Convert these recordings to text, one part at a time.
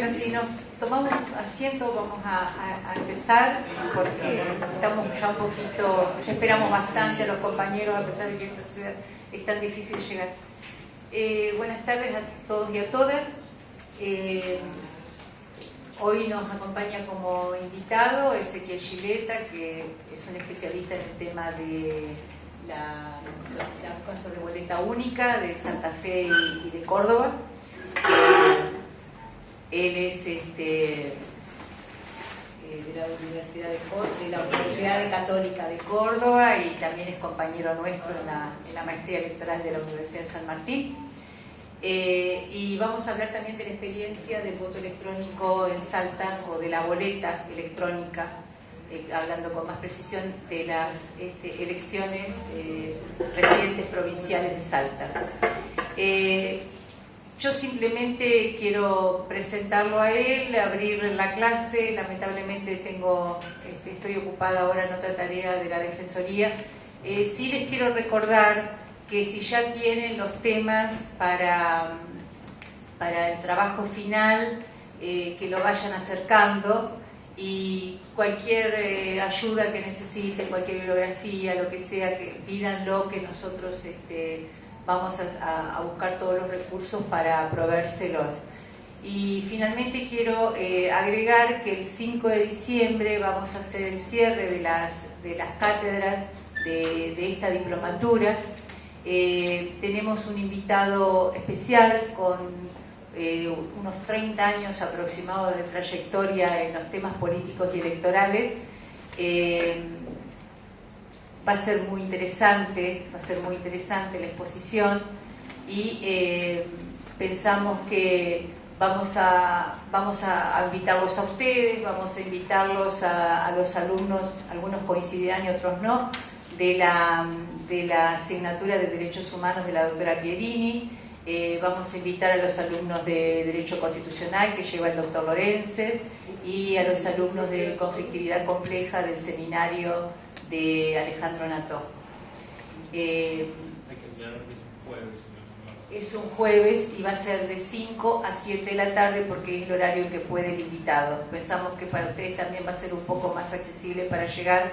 Bueno, si nos tomamos asiento vamos a empezar, porque estamos ya un poquito, ya esperamos bastante a los compañeros, a pesar de que esta ciudad es tan difícil llegar. Buenas tardes a todos y a todas. Hoy nos acompaña como invitado Ezequiel Gileta, que es un especialista en el tema de la sobre boleta única de Santa Fe y de Córdoba. Él es de la Universidad Católica de Córdoba y también es compañero nuestro en la maestría electoral de la Universidad de San Martín. Y vamos a hablar también de la experiencia del voto electrónico en Salta, o de la boleta electrónica, hablando con más precisión de las elecciones recientes provinciales de Salta. Yo simplemente quiero presentarlo a él, abrir la clase. Lamentablemente estoy ocupada ahora en otra tarea de la Defensoría. Sí les quiero recordar que si ya tienen los temas para el trabajo final, que lo vayan acercando, y cualquier ayuda que necesiten, cualquier bibliografía, lo que sea, que pídanlo, que nosotros vamos a buscar todos los recursos para proveérselos. Y finalmente quiero agregar que el 5 de diciembre vamos a hacer el cierre de las cátedras de esta diplomatura. Tenemos un invitado especial con unos 30 años aproximados de trayectoria en los temas políticos y electorales. Va a ser muy interesante la exposición, y pensamos que vamos a invitarlos a ustedes, vamos a invitarlos a los alumnos, algunos coincidirán y otros no, de la asignatura de Derechos Humanos de la doctora Pierini. Vamos a invitar a los alumnos de Derecho Constitucional, que lleva el doctor Lorenzo, y a los alumnos de Conflictividad Compleja del seminario de Alejandro Nató. Hay que aclarar que es un jueves. Es un jueves y va a ser de 5 a 7 de la tarde, porque es el horario en que puede el invitado. Pensamos que para ustedes también va a ser un poco más accesible para llegar,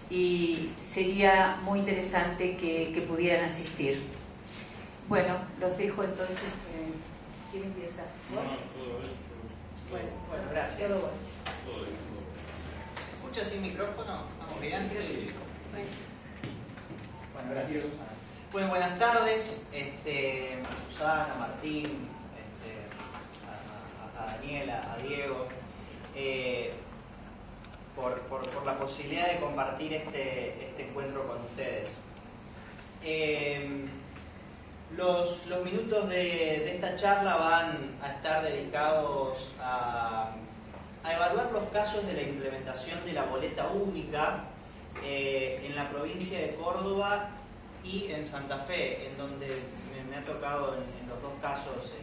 y sería muy interesante que pudieran asistir. Bueno, los dejo entonces. ¿Quién empieza? ¿Vos? Bueno, gracias. Todo vos. ¿Se escucha sin micrófono? ¿Estamos bien? Sí. Bueno, gracias. Bueno, buenas tardes. A Susana, a Martín, a Daniela, a Diego, por la posibilidad de compartir este encuentro con ustedes. Los minutos de esta charla van a estar dedicados a evaluar los casos de la implementación de la boleta única en la provincia de Córdoba y en Santa Fe, en donde me ha tocado en los dos casos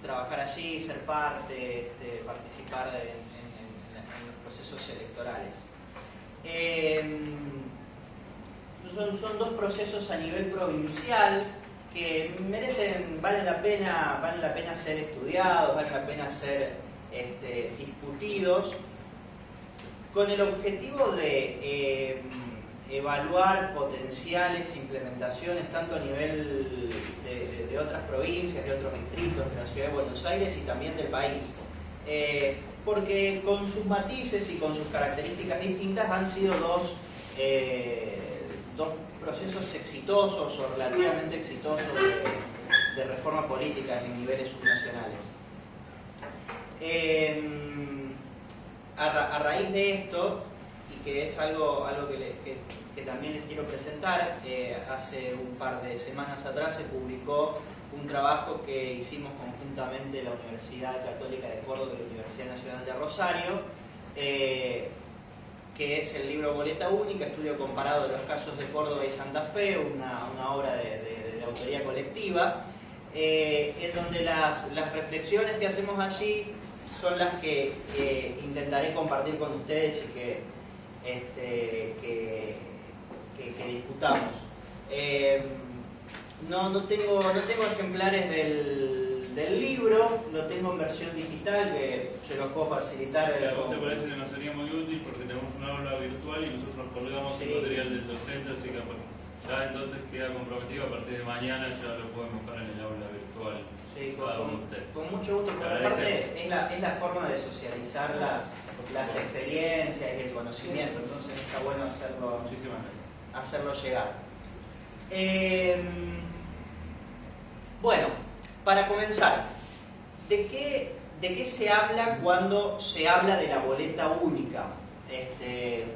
trabajar allí, ser parte, participar en los procesos electorales. Son dos procesos a nivel provincial que valen la pena ser estudiados, valen la pena ser discutidos, con el objetivo de evaluar potenciales implementaciones tanto a nivel de otras provincias, de otros distritos, de la ciudad de Buenos Aires y también del país. Porque con sus matices y con sus características distintas han sido dos procesos exitosos o relativamente exitosos de reforma política en niveles subnacionales. A raíz de esto, y que es algo que también les quiero presentar, hace un par de semanas atrás se publicó un trabajo que hicimos conjuntamente la Universidad Católica de Córdoba y la Universidad Nacional de Rosario, que es el libro Boleta Única, estudio comparado de los casos de Córdoba y Santa Fe, una obra de autoría colectiva, en donde las reflexiones que hacemos allí son las que intentaré compartir con ustedes y que discutamos. No tengo ejemplares del del libro, lo tengo en versión digital, que se los puedo facilitar. ¿A vos te parece que nos sería muy útil porque tenemos una aula virtual y nosotros colgamos el material del docente, así que ya entonces queda comprometido, a partir de mañana ya lo pueden buscar en el aula virtual? Sí, cada uno de ustedes. con mucho gusto, porque aparte es la forma de socializar las experiencias y el conocimiento, entonces está bueno hacerlo llegar. Bueno, para comenzar, ¿de qué se habla cuando se habla de la boleta única? Este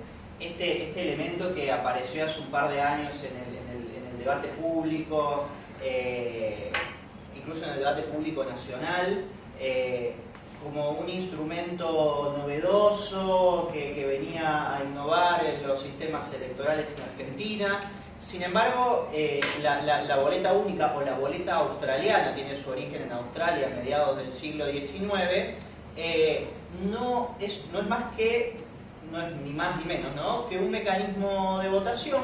elemento que apareció hace un par de años en el debate público, incluso en el debate público nacional, como un instrumento novedoso que venía a innovar en los sistemas electorales en Argentina. Sin embargo, la boleta única o la boleta australiana, tiene su origen en Australia a mediados del siglo XIX, no es ni más ni menos, ¿no?, que un mecanismo de votación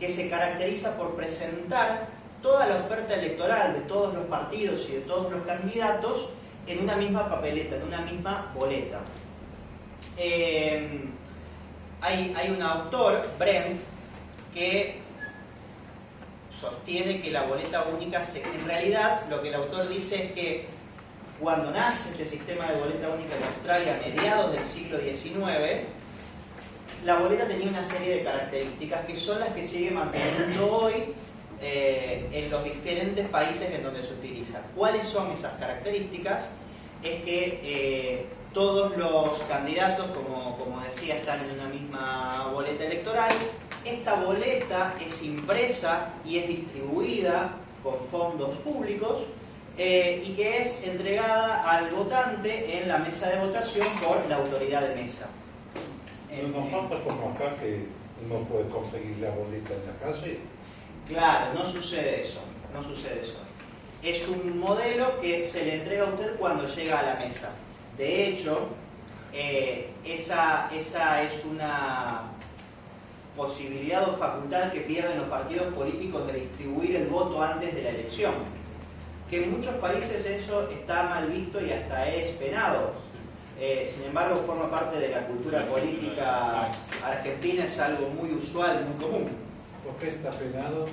que se caracteriza por presentar toda la oferta electoral de todos los partidos y de todos los candidatos en una misma papeleta, en una misma boleta. Hay un autor, Brent, que sostiene que la boleta única, en realidad lo que el autor dice es que cuando nace este sistema de boleta única en Australia a mediados del siglo XIX, la boleta tenía una serie de características que son las que sigue manteniendo hoy en los diferentes países en donde se utiliza. ¿Cuáles son esas características? Es que todos los candidatos, como decía, están en una misma boleta electoral. Esta boleta es impresa y es distribuida con fondos públicos y que es entregada al votante en la mesa de votación por la autoridad de mesa. ¿No pasa como acá que uno puede conseguir la boleta en la calle? Claro, no sucede eso. Es un modelo que se le entrega a usted cuando llega a la mesa. De hecho, esa es una posibilidad o facultad que pierden los partidos políticos de distribuir el voto antes de la elección. Que en muchos países eso está mal visto y hasta es penado. Sin embargo, forma parte de la cultura política argentina, es algo muy usual, muy común. ¿Por qué está penado?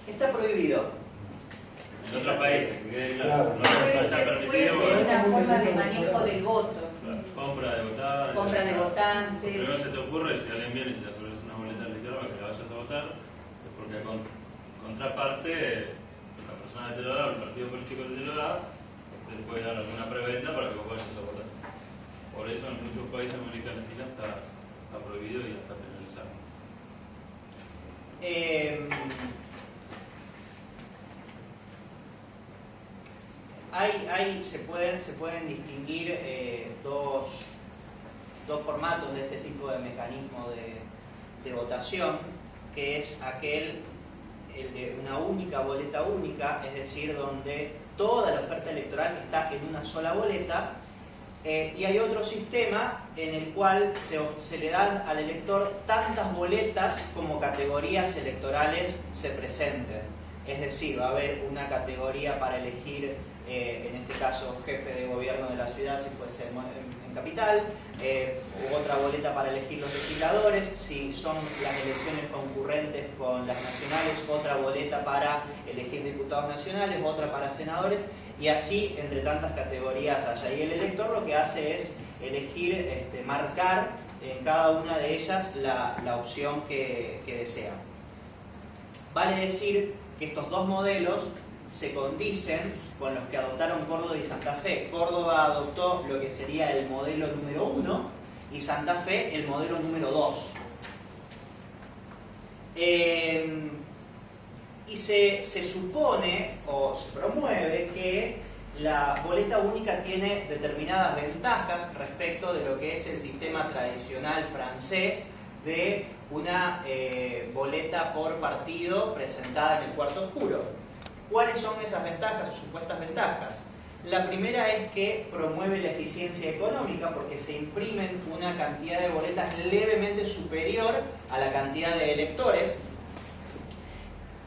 Está prohibido. En otros países, claro. No está permitido. Puede ser una forma de manejo del voto. Claro, compra de votantes. Lo primero que se te ocurre, si alguien viene y te ofrece una boleta electoral para que la vayas a votar, es porque contraparte, la persona que te lo da, o el partido político que te lo da, te puede dar alguna preventa para que vos vayas a votar. Por eso en muchos países de América Latina está prohibido y está penalizado. Se pueden distinguir dos formatos de este tipo de mecanismo de votación, que es el de una única boleta única, es decir, donde toda la oferta electoral está en una sola boleta, y hay otro sistema en el cual se le dan al elector tantas boletas como categorías electorales se presenten. Es decir, va a haber una categoría para elegir, en este caso, jefe de gobierno de la ciudad, si fuese en capital, otra boleta para elegir los legisladores, si son las elecciones concurrentes con las nacionales, otra boleta para elegir diputados nacionales, otra para senadores, y así entre tantas categorías allá. Y el elector lo que hace es elegir, marcar en cada una de ellas la opción que desea. Vale decir que estos dos modelos se condicen con los que adoptaron Córdoba y Santa Fe. Córdoba adoptó lo que sería el modelo número 1 y Santa Fe el modelo número 2. Y se supone o se promueve que la boleta única tiene determinadas ventajas respecto de lo que es el sistema tradicional francés de una boleta por partido presentada en el cuarto oscuro. ¿Cuáles son esas ventajas o supuestas ventajas? La primera es que promueve la eficiencia económica porque se imprimen una cantidad de boletas levemente superior a la cantidad de electores.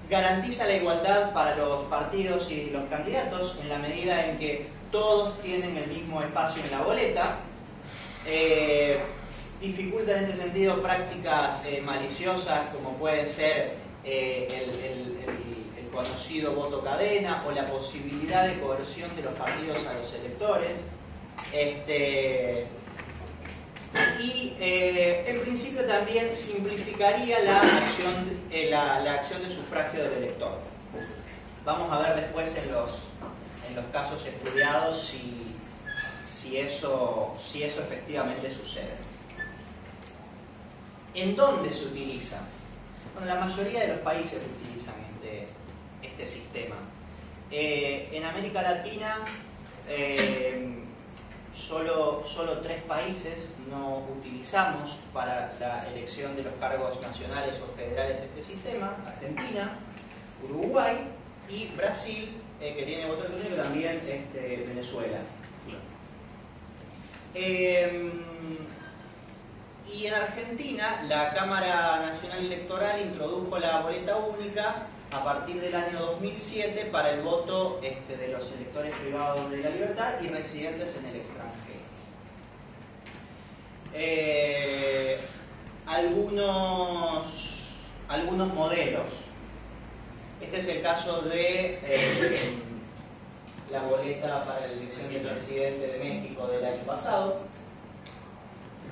garantiza la igualdad para los partidos y los candidatos en la medida en que todos tienen el mismo espacio en la boleta. Dificulta en este sentido prácticas maliciosas como puede ser el conocido voto cadena o la posibilidad de coerción de los partidos a los electores. Y en principio también simplificaría la acción de sufragio del elector. Vamos a ver después en los casos estudiados si eso efectivamente sucede. ¿En dónde se utiliza? Bueno, la mayoría de los países utilizan este sistema. En América Latina, solo 3 países no utilizamos para la elección de los cargos nacionales o federales este sistema: Argentina, Uruguay y Brasil, que tiene voto electrónico, y también Venezuela. Y en Argentina, la Cámara Nacional Electoral introdujo la boleta única a partir del año 2007 para el voto de los electores privados de la libertad y residentes en el extranjero. Algunos modelos. Este es el caso de la boleta para la elección del presidente de México del año pasado.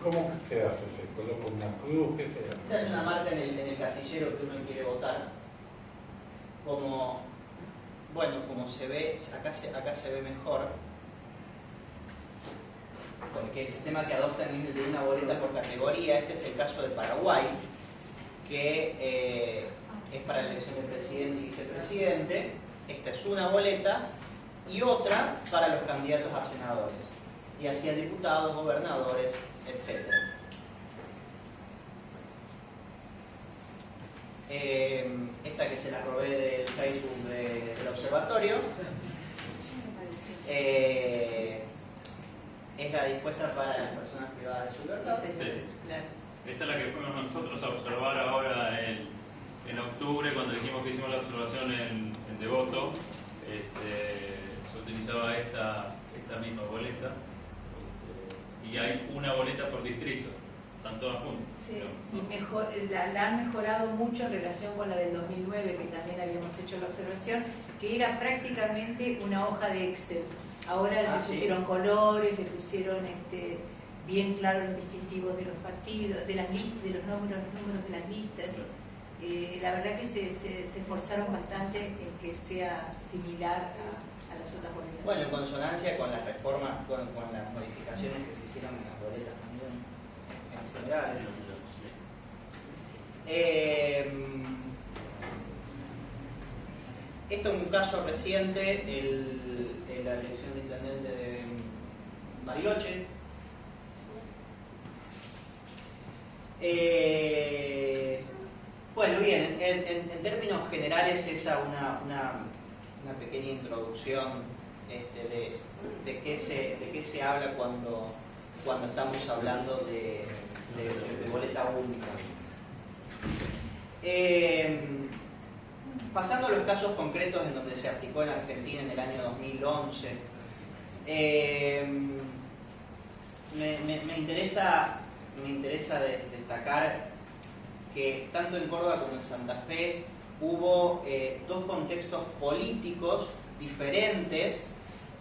¿Cómo se hace? ¿Se coloca una cruz? ¿Qué se hace? Esta es una marca en el casillero que uno quiere votar. Como se ve, acá se ve mejor, porque el sistema que adoptan es el de una boleta por categoría. Este es el caso de Paraguay, que es para la elección del presidente y vicepresidente. Esta es una boleta y otra para los candidatos a senadores, y así a diputados, gobernadores, etc. Esta que se la robé del Facebook del observatorio es la dispuesta para las personas privadas de su libertad. Sí. Esta es la que fuimos nosotros a observar ahora en octubre, cuando dijimos que hicimos la observación en Devoto. Se utilizaba esta misma boleta, y hay una boleta por distrito, están todas juntas. Sí, y la han mejorado mucho en relación con la del 2009, que también habíamos hecho la observación, que era prácticamente una hoja de Excel. Ahora le pusieron colores, le pusieron bien claros los distintivos de los partidos, de las listas, de los números de las listas. La verdad que se esforzaron bastante en que sea similar a las otras boletas. Bueno, en consonancia con las reformas, con las modificaciones que se hicieron en las boletas también, en general. Esto es un caso reciente, la elección de intendente de Bariloche. Bueno, bien, en términos generales esa una pequeña introducción de qué se habla cuando estamos hablando de boleta única. Pasando a los casos concretos en donde se aplicó en Argentina en el año 2011, me interesa destacar que tanto en Córdoba como en Santa Fe hubo 2 contextos políticos diferentes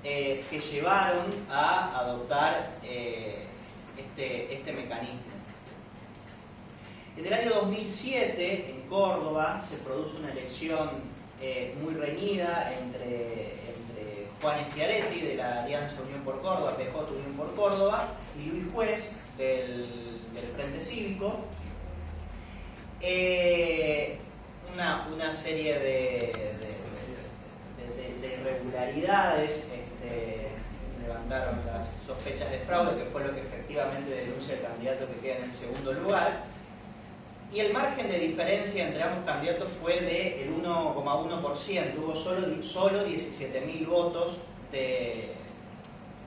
que llevaron a adoptar este mecanismo. En el año 2007, en Córdoba, se produce una elección muy reñida entre Juan Schiaretti, de la Alianza Unión por Córdoba, PJ Unión por Córdoba, y Luis Juez, del Frente Cívico. Una serie de irregularidades levantaron las sospechas de fraude, que fue lo que efectivamente denuncia el candidato que queda en el segundo lugar. Y el margen de diferencia entre ambos candidatos fue del 1,1%, hubo solo 17.000 votos de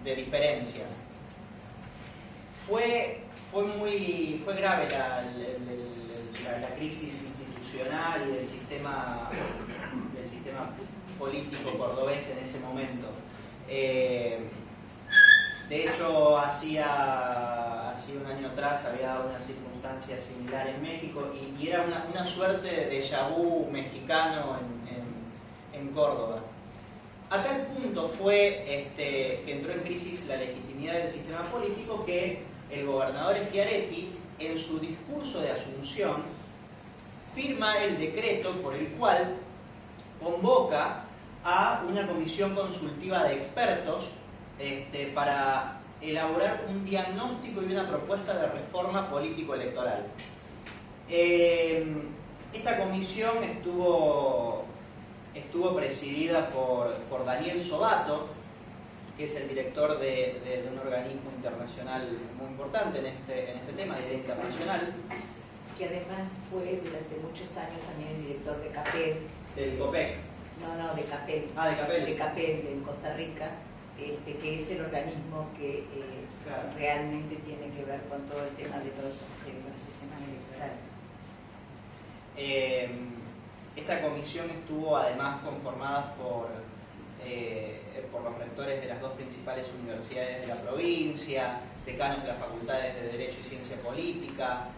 diferencia. Fue grave la crisis constitucional y del sistema político cordobés en ese momento. De hecho, hacía un año atrás había dado una circunstancia similar en México y era una suerte de déjà vu mexicano en Córdoba. A tal punto fue que entró en crisis la legitimidad del sistema político que el gobernador Schiaretti, en su discurso de asunción, firma el decreto por el cual convoca a una comisión consultiva de expertos para elaborar un diagnóstico y una propuesta de reforma político-electoral. Esta comisión estuvo presidida por Daniel Sobato, que es el director de un organismo internacional muy importante en este tema, de idea internacional. Que además fue durante muchos años también el director de CAPEL. Del COPEC. No, de CAPEL. Ah, de CAPEL. De CAPEL, en Costa Rica, que es el organismo que claro, realmente tiene que ver con todo el tema de los sistemas electorales. Esta comisión estuvo además conformada por los rectores de las dos principales universidades de la provincia, decanos de las facultades de Derecho y Ciencia Política,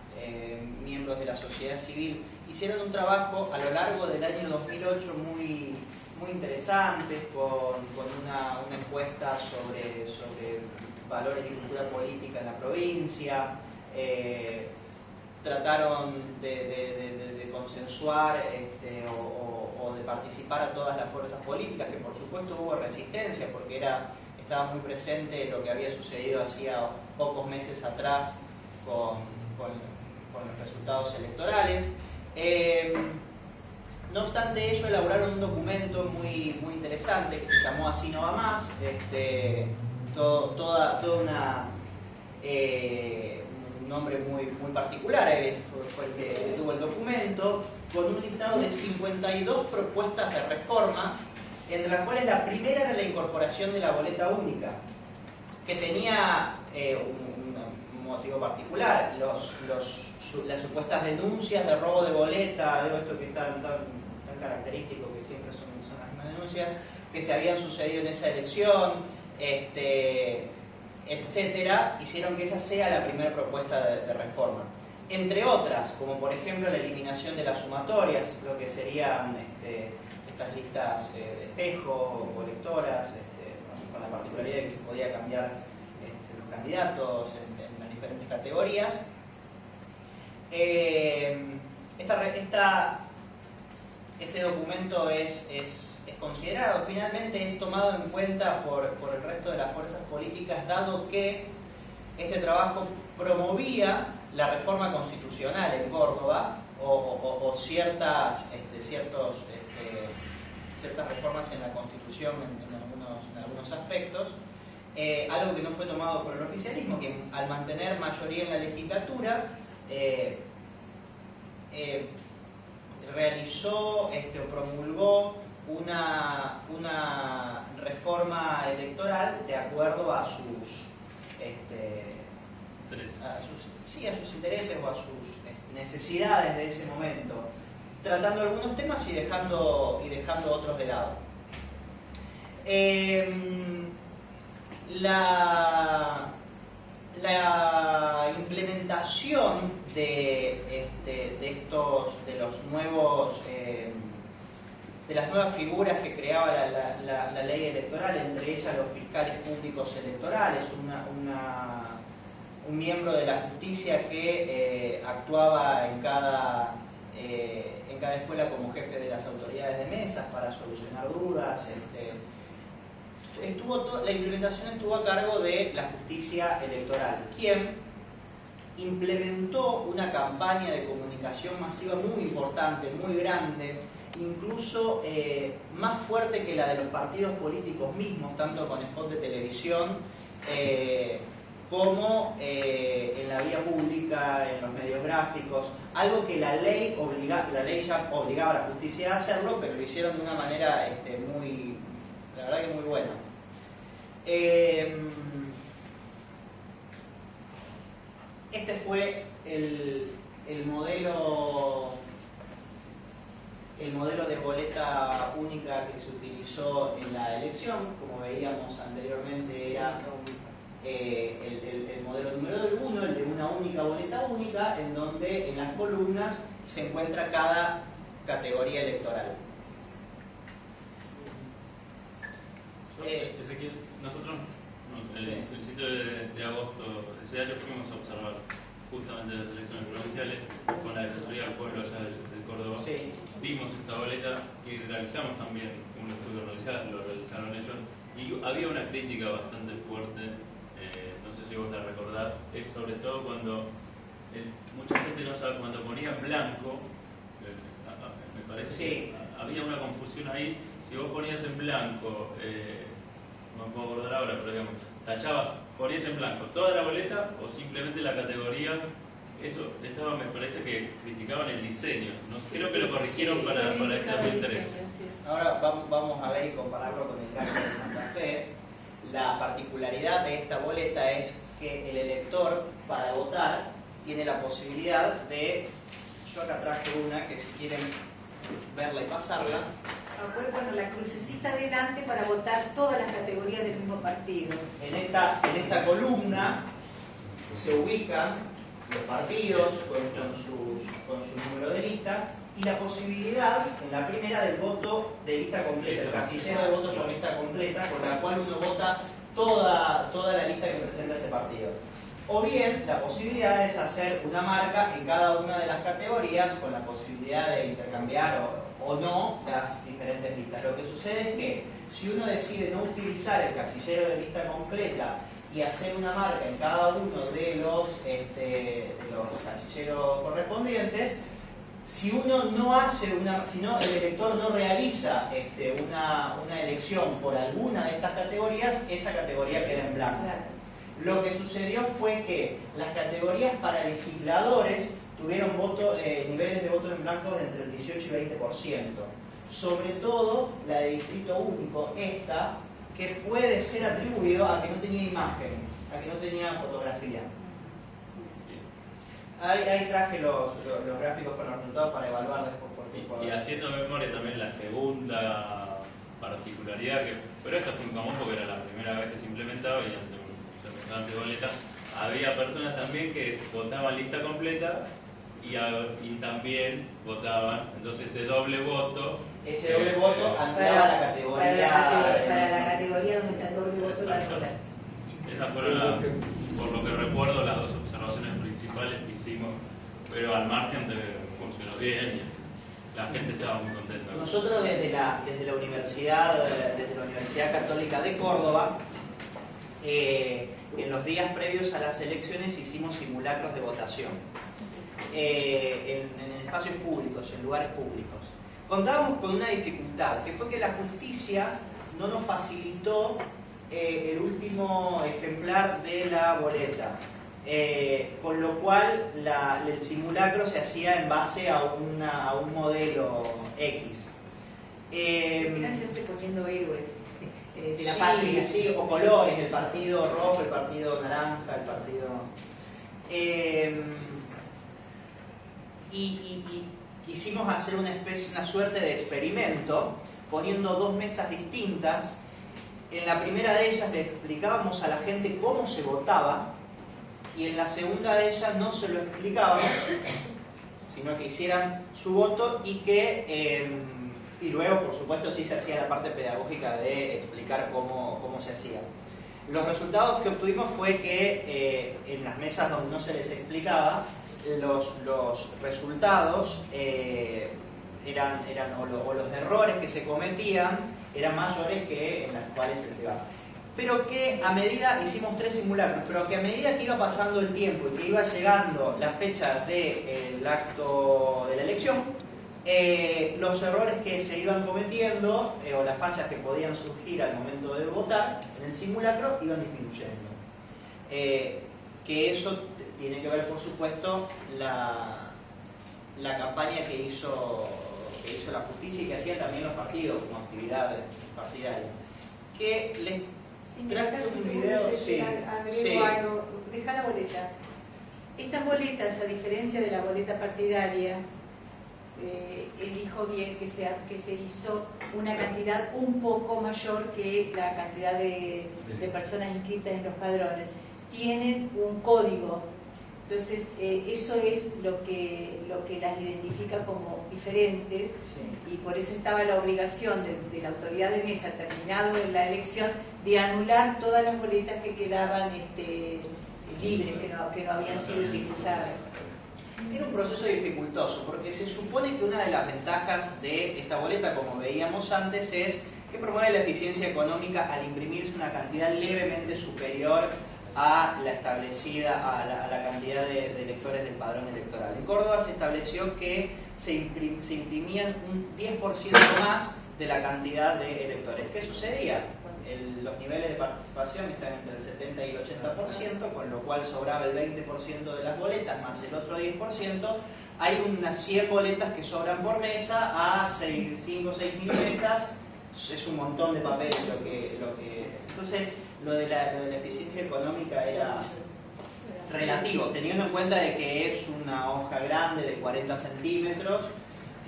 miembros de la sociedad civil. Hicieron un trabajo a lo largo del año 2008 muy interesante, con una encuesta sobre valores y cultura política en la provincia. Trataron de consensuar o de participar a todas las fuerzas políticas, que por supuesto hubo resistencia porque estaba muy presente lo que había sucedido hacía pocos meses atrás con los resultados electorales. No obstante ello, elaboraron un documento muy interesante que se llamó Así no va más, un nombre muy particular, fue el que tuvo el documento, con un listado de 52 propuestas de reforma, entre las cuales la primera era la incorporación de la boleta única, que tenía un motivo particular, las supuestas denuncias de robo de boleta, de esto que es tan característico, que siempre son las mismas denuncias, que se habían sucedido en esa elección, etcétera, hicieron que esa sea la primera propuesta de reforma. Entre otras, como por ejemplo la eliminación de las sumatorias, lo que serían estas listas de espejo o lectoras, con la particularidad de que se podía cambiar los candidatos en las diferentes categorías. Este documento es considerado, finalmente es tomado en cuenta por el resto de las fuerzas políticas, dado que este trabajo promovía la reforma constitucional en Córdoba o ciertas reformas en la Constitución en algunos aspectos, algo que no fue tomado por el oficialismo, que al mantener mayoría en la legislatura realizó o promulgó una reforma electoral de acuerdo a sus intereses o a sus necesidades de ese momento, tratando algunos temas y dejando otros de lado. La implementación de las nuevas figuras que creaba la ley electoral, entre ellas los fiscales públicos electorales, un miembro de la justicia que actuaba en cada escuela como jefe de las autoridades de mesas para solucionar dudas. La implementación estuvo a cargo de la justicia electoral, quien implementó una campaña de comunicación masiva muy importante, muy grande, incluso más fuerte que la de los partidos políticos mismos, tanto con spot de televisión como en la vía pública, en los medios gráficos, algo que la ley ya obligaba a la justicia a hacerlo, pero lo hicieron de una manera la verdad que muy buena. Este fue el modelo utilizó en la elección. Como veíamos anteriormente, era el modelo número 1, el de una única boleta única, en donde en las columnas se encuentra cada categoría electoral. Ezequiel, nosotros el sitio de agosto de ese año fuimos a observar justamente las elecciones provinciales con la Defensoría del Pueblo allá del Córdoba. Sí. Vimos esta boleta y realizamos también un estudio, lo realizaron ellos, y había una crítica bastante fuerte, no sé si vos la recordás, es sobre todo cuando mucha gente no sabe, cuando ponía en blanco, me parece sí. que había una confusión ahí. Si vos ponías en blanco, no me puedo acordar ahora, pero digamos, tachabas, ponías en blanco toda la boleta o simplemente la categoría, eso estaba, me parece que criticaban el diseño, no sé, creo que lo corrigieron para el 2013. Ahora vamos a ver y compararlo con el caso de Santa Fe. La particularidad de esta boleta es que el elector, para votar, tiene la posibilidad de, yo acá traje una que si quieren verla y pasarla. Puede poner la crucecita delante para votar todas las categorías del mismo partido. En esta columna se ubican los partidos con su número de listas y la posibilidad, en la primera, del voto de lista completa, el casillero de voto por lista completa, con la cual uno vota toda la lista que presenta ese partido. O bien, la posibilidad es hacer una marca en cada una de las categorías con la posibilidad de intercambiar o no las diferentes listas. Lo que sucede es que si uno decide no utilizar el casillero de lista completa y hacer una marca en cada uno de los casilleros correspondientes, si uno no hace si el elector no realiza una elección por alguna de estas categorías, esa categoría queda en blanco. Lo que sucedió fue que las categorías para legisladores tuvieron niveles de voto en blanco de entre el 18 y 20%. Sobre todo la de distrito único, que puede ser atribuido a que no tenía imagen, a que no tenía fotografía. Ahí traje los gráficos con los resultados para evaluar después por tipo. Y haciendo memoria también la segunda particularidad, pero esto fue incomún porque era la primera vez que se implementaba y ante boleta, había personas también que votaban lista completa y también votaban, entonces ese doble voto ampliaba la categoría. Para la categoría donde está el doble voto particular. Esas fueron, por lo que recuerdo, las dos observaciones principales que hicimos, pero al margen funcionó bien y la gente estaba muy contenta. Nosotros desde la Universidad Católica de Córdoba, en los días previos a las elecciones hicimos simulacros de votación en espacios públicos, en lugares públicos. Contábamos con una dificultad, que fue que la justicia no nos facilitó el último ejemplar de la boleta, con lo cual el simulacro se hacía en base a un modelo X. Al final se hace poniendo héroes de la patria. Sí, o colores, el partido rojo, el partido naranja, el partido... y quisimos hacer una suerte de experimento, poniendo dos mesas distintas. En la primera de ellas le explicábamos a la gente cómo se votaba, y en la segunda de ellas no se lo explicábamos, sino que hicieran su voto y luego, por supuesto, sí se hacía la parte pedagógica de explicar cómo se hacía. Los resultados que obtuvimos fue que en las mesas donde no se les explicaba, los resultados o los errores que se cometían eran mayores que en las cuales se explicaba. Pero que a medida, hicimos 3 simulacros, pero que a medida que iba pasando el tiempo y que iba llegando la fecha del acto de la elección, los errores que se iban cometiendo o las fallas que podían surgir al momento de votar en el simulacro iban disminuyendo. Que eso tiene que ver, por supuesto, la campaña que hizo la justicia y que hacían también los partidos como actividad partidaria. Que les traje un video. Agrego algo, deja la boleta. Estas boletas, a diferencia de la boleta partidaria, elijo bien que se hizo una cantidad un poco mayor que la cantidad de personas inscritas en los padrones. Tienen un código, entonces eso es lo que las identifica como diferentes, y por eso estaba la obligación de la autoridad de mesa, terminado la elección, de anular todas las boletas que quedaban libres, que no habían sido utilizadas. Era un proceso dificultoso, porque se supone que una de las ventajas de esta boleta, como veíamos antes, es que promueve la eficiencia económica al imprimirse una cantidad levemente superior a la establecida, a la cantidad de electores del padrón electoral. En Córdoba se estableció que se imprimían un 10% más de la cantidad de electores. ¿Qué sucedía? Los niveles de participación están entre el 70 y el 80%, con lo cual sobraba el 20% de las boletas más el otro 10%. Hay unas 100 boletas que sobran por mesa a 5 o 6 mil mesas. Es un montón de papeles lo que... Entonces, lo de la eficiencia económica era relativo, teniendo en cuenta de que es una hoja grande de 40 centímetros,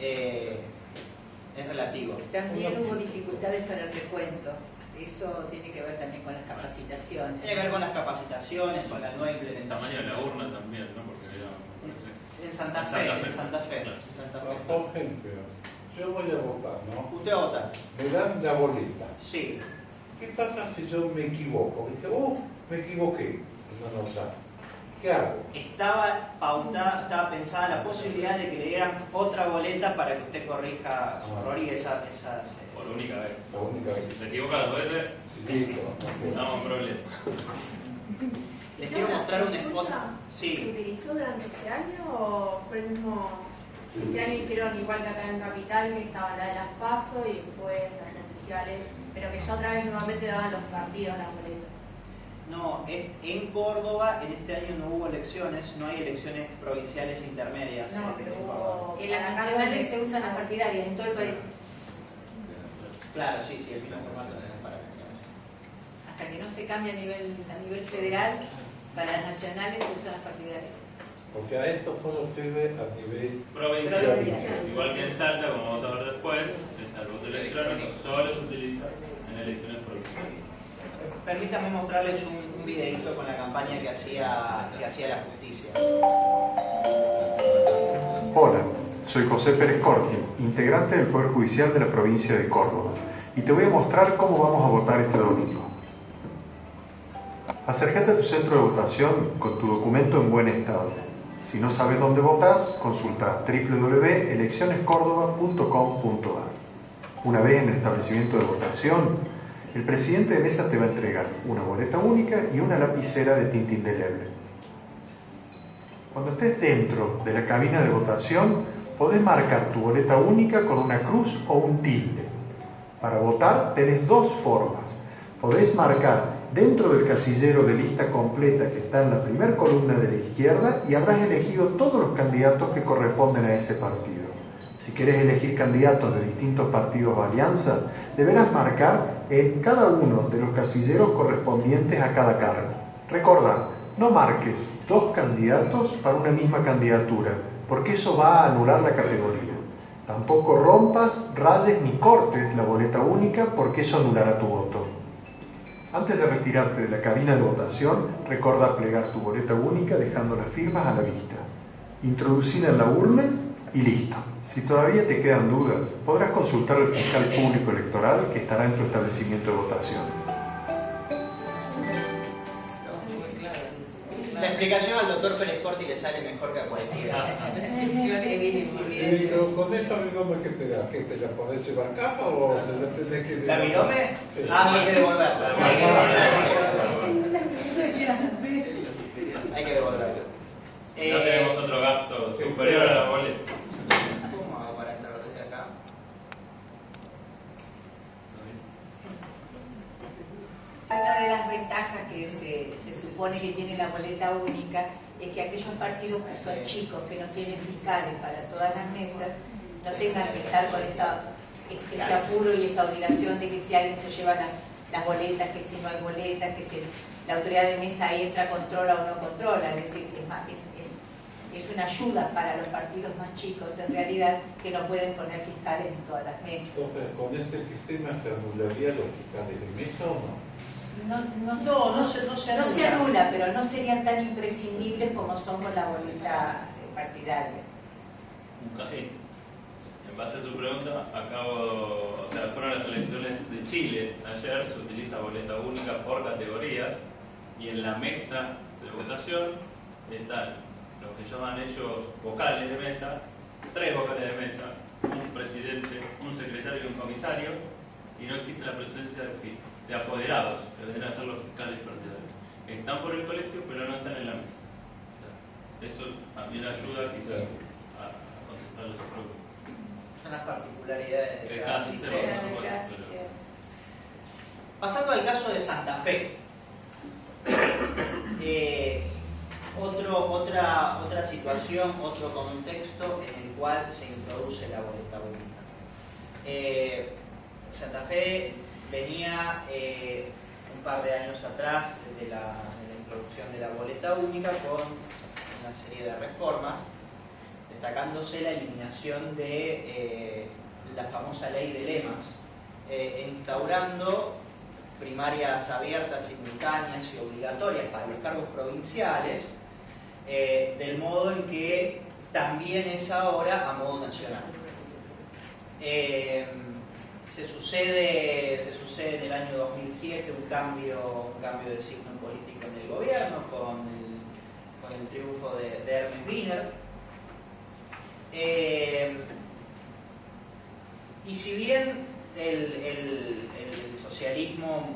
es relativo. También hubo dificultades para el recuento. Eso tiene que ver también con las capacitaciones. Tiene que ver con las capacitaciones, con la nueva El implementación. tamaño de la urna también, ¿no? Porque era, parece... En Santa Fe. Por ejemplo, yo voy a votar, ¿no? ¿Usted vota? Me dan la boleta. Sí. ¿Qué pasa si yo me equivoco? Dije, me equivoqué. No sabe. ¿Qué hago? Estaba pautada, estaba pensada la posibilidad de que le dieran otra boleta para que usted corrija su error y esas... Por única vez. La única vez. Si se equivoca dos veces, Listo. estamos en problema. Les quiero mostrar un spot. ¿Se Sí. utilizó durante este año o fue el mismo? Este año hicieron igual que acá en Capital, que estaba la de las PASO y después las oficiales, pero que ya otra vez nuevamente daban los partidos las boletas. No, en Córdoba en este año no hubo elecciones, no hay elecciones provinciales intermedias. No, pero en Córdoba. hubo... En las nacionales se usan las partidarias en todo el país. Claro, sí, el mismo formato para Hasta que no se cambie a nivel federal, para las nacionales se usan las partidarias. O sea, esto solo sirve a nivel Provincial. Provincial. Igual que en Salta, como vamos a ver después, el voto electrónico solo se utiliza en elecciones provinciales. Permítanme mostrarles un videito con la campaña que hacía la justicia. Hola, soy José Pérez Corti, integrante del Poder Judicial de la provincia de Córdoba, y te voy a mostrar cómo vamos a votar este domingo. Acércate a tu centro de votación con tu documento en buen estado. Si no sabes dónde votás, consulta www.eleccionescordoba.com.ar. Una vez en el establecimiento de votación, el presidente de mesa te va a entregar una boleta única y una lapicera de tinta indeleble. Cuando estés dentro de la cabina de votación, podés marcar tu boleta única con una cruz o un tilde. Para votar tenés dos formas. Podés marcar dentro del casillero de lista completa que está en la primera columna de la izquierda y habrás elegido todos los candidatos que corresponden a ese partido. Si querés elegir candidatos de distintos partidos o alianzas, deberás marcar en cada uno de los casilleros correspondientes a cada cargo. Recordá, no marques dos candidatos para una misma candidatura, porque eso va a anular la categoría. Tampoco rompas, rayes ni cortes la boleta única, porque eso anulará tu voto. Antes de retirarte de la cabina de votación, recuerda plegar tu boleta única dejando las firmas a la vista. Introducirla en la urna y listo. Si todavía te quedan dudas, podrás consultar al fiscal público electoral que estará en tu establecimiento de votación. La explicación al doctor Pérez Corti le sale mejor que a cualquiera. Pero con esta virome que te da, ¿qué te la podés llevar caja o te la tenés que ¿La virome? Sí. Ah, hay que devolverla. Hay que devolverla. No tenemos otro gasto superior a la boleta. ¿Cómo hago para entrar desde acá? Otra de las ventajas que se supone que tiene la boleta única es que aquellos partidos que son chicos, que no tienen fiscales para todas las mesas, no tengan que estar con este apuro y esta obligación de que si alguien se lleva las boletas, que si no hay boletas, que si la autoridad de mesa entra, controla o no controla. Es decir, es es una ayuda para los partidos más chicos, en realidad, que no pueden poner fiscales en todas las mesas. Entonces, ¿con este sistema se anularía los fiscales de mesa o no? No se anula, pero no serían tan imprescindibles como son con la boleta partidaria. Casi. En base a su pregunta, fueron las elecciones de Chile. Ayer se utiliza boleta única por categorías y en la mesa de votación están los que llaman ellos vocales de mesa, 3 vocales de mesa, un presidente, un secretario y un comisario, y no existe la presencia de apoderados, que vendrían a ser los fiscales partidarios. Están por el colegio, pero no están en la mesa. Eso también ayuda quizás a contestar los preguntas. Son las particularidades de cada sistema. Pasando al caso de Santa Fe. Otra situación, otro contexto en el cual se introduce la boleta única. Santa Fe venía un par de años atrás de la introducción de la boleta única con una serie de reformas, destacándose la eliminación de la famosa ley de lemas, instaurando primarias abiertas, simultáneas y obligatorias para los cargos provinciales, del modo en que también es ahora a modo nacional. Se sucede en el año 2007 un cambio de signo político en el gobierno con el triunfo de Hermes Wiener. Y si bien el socialismo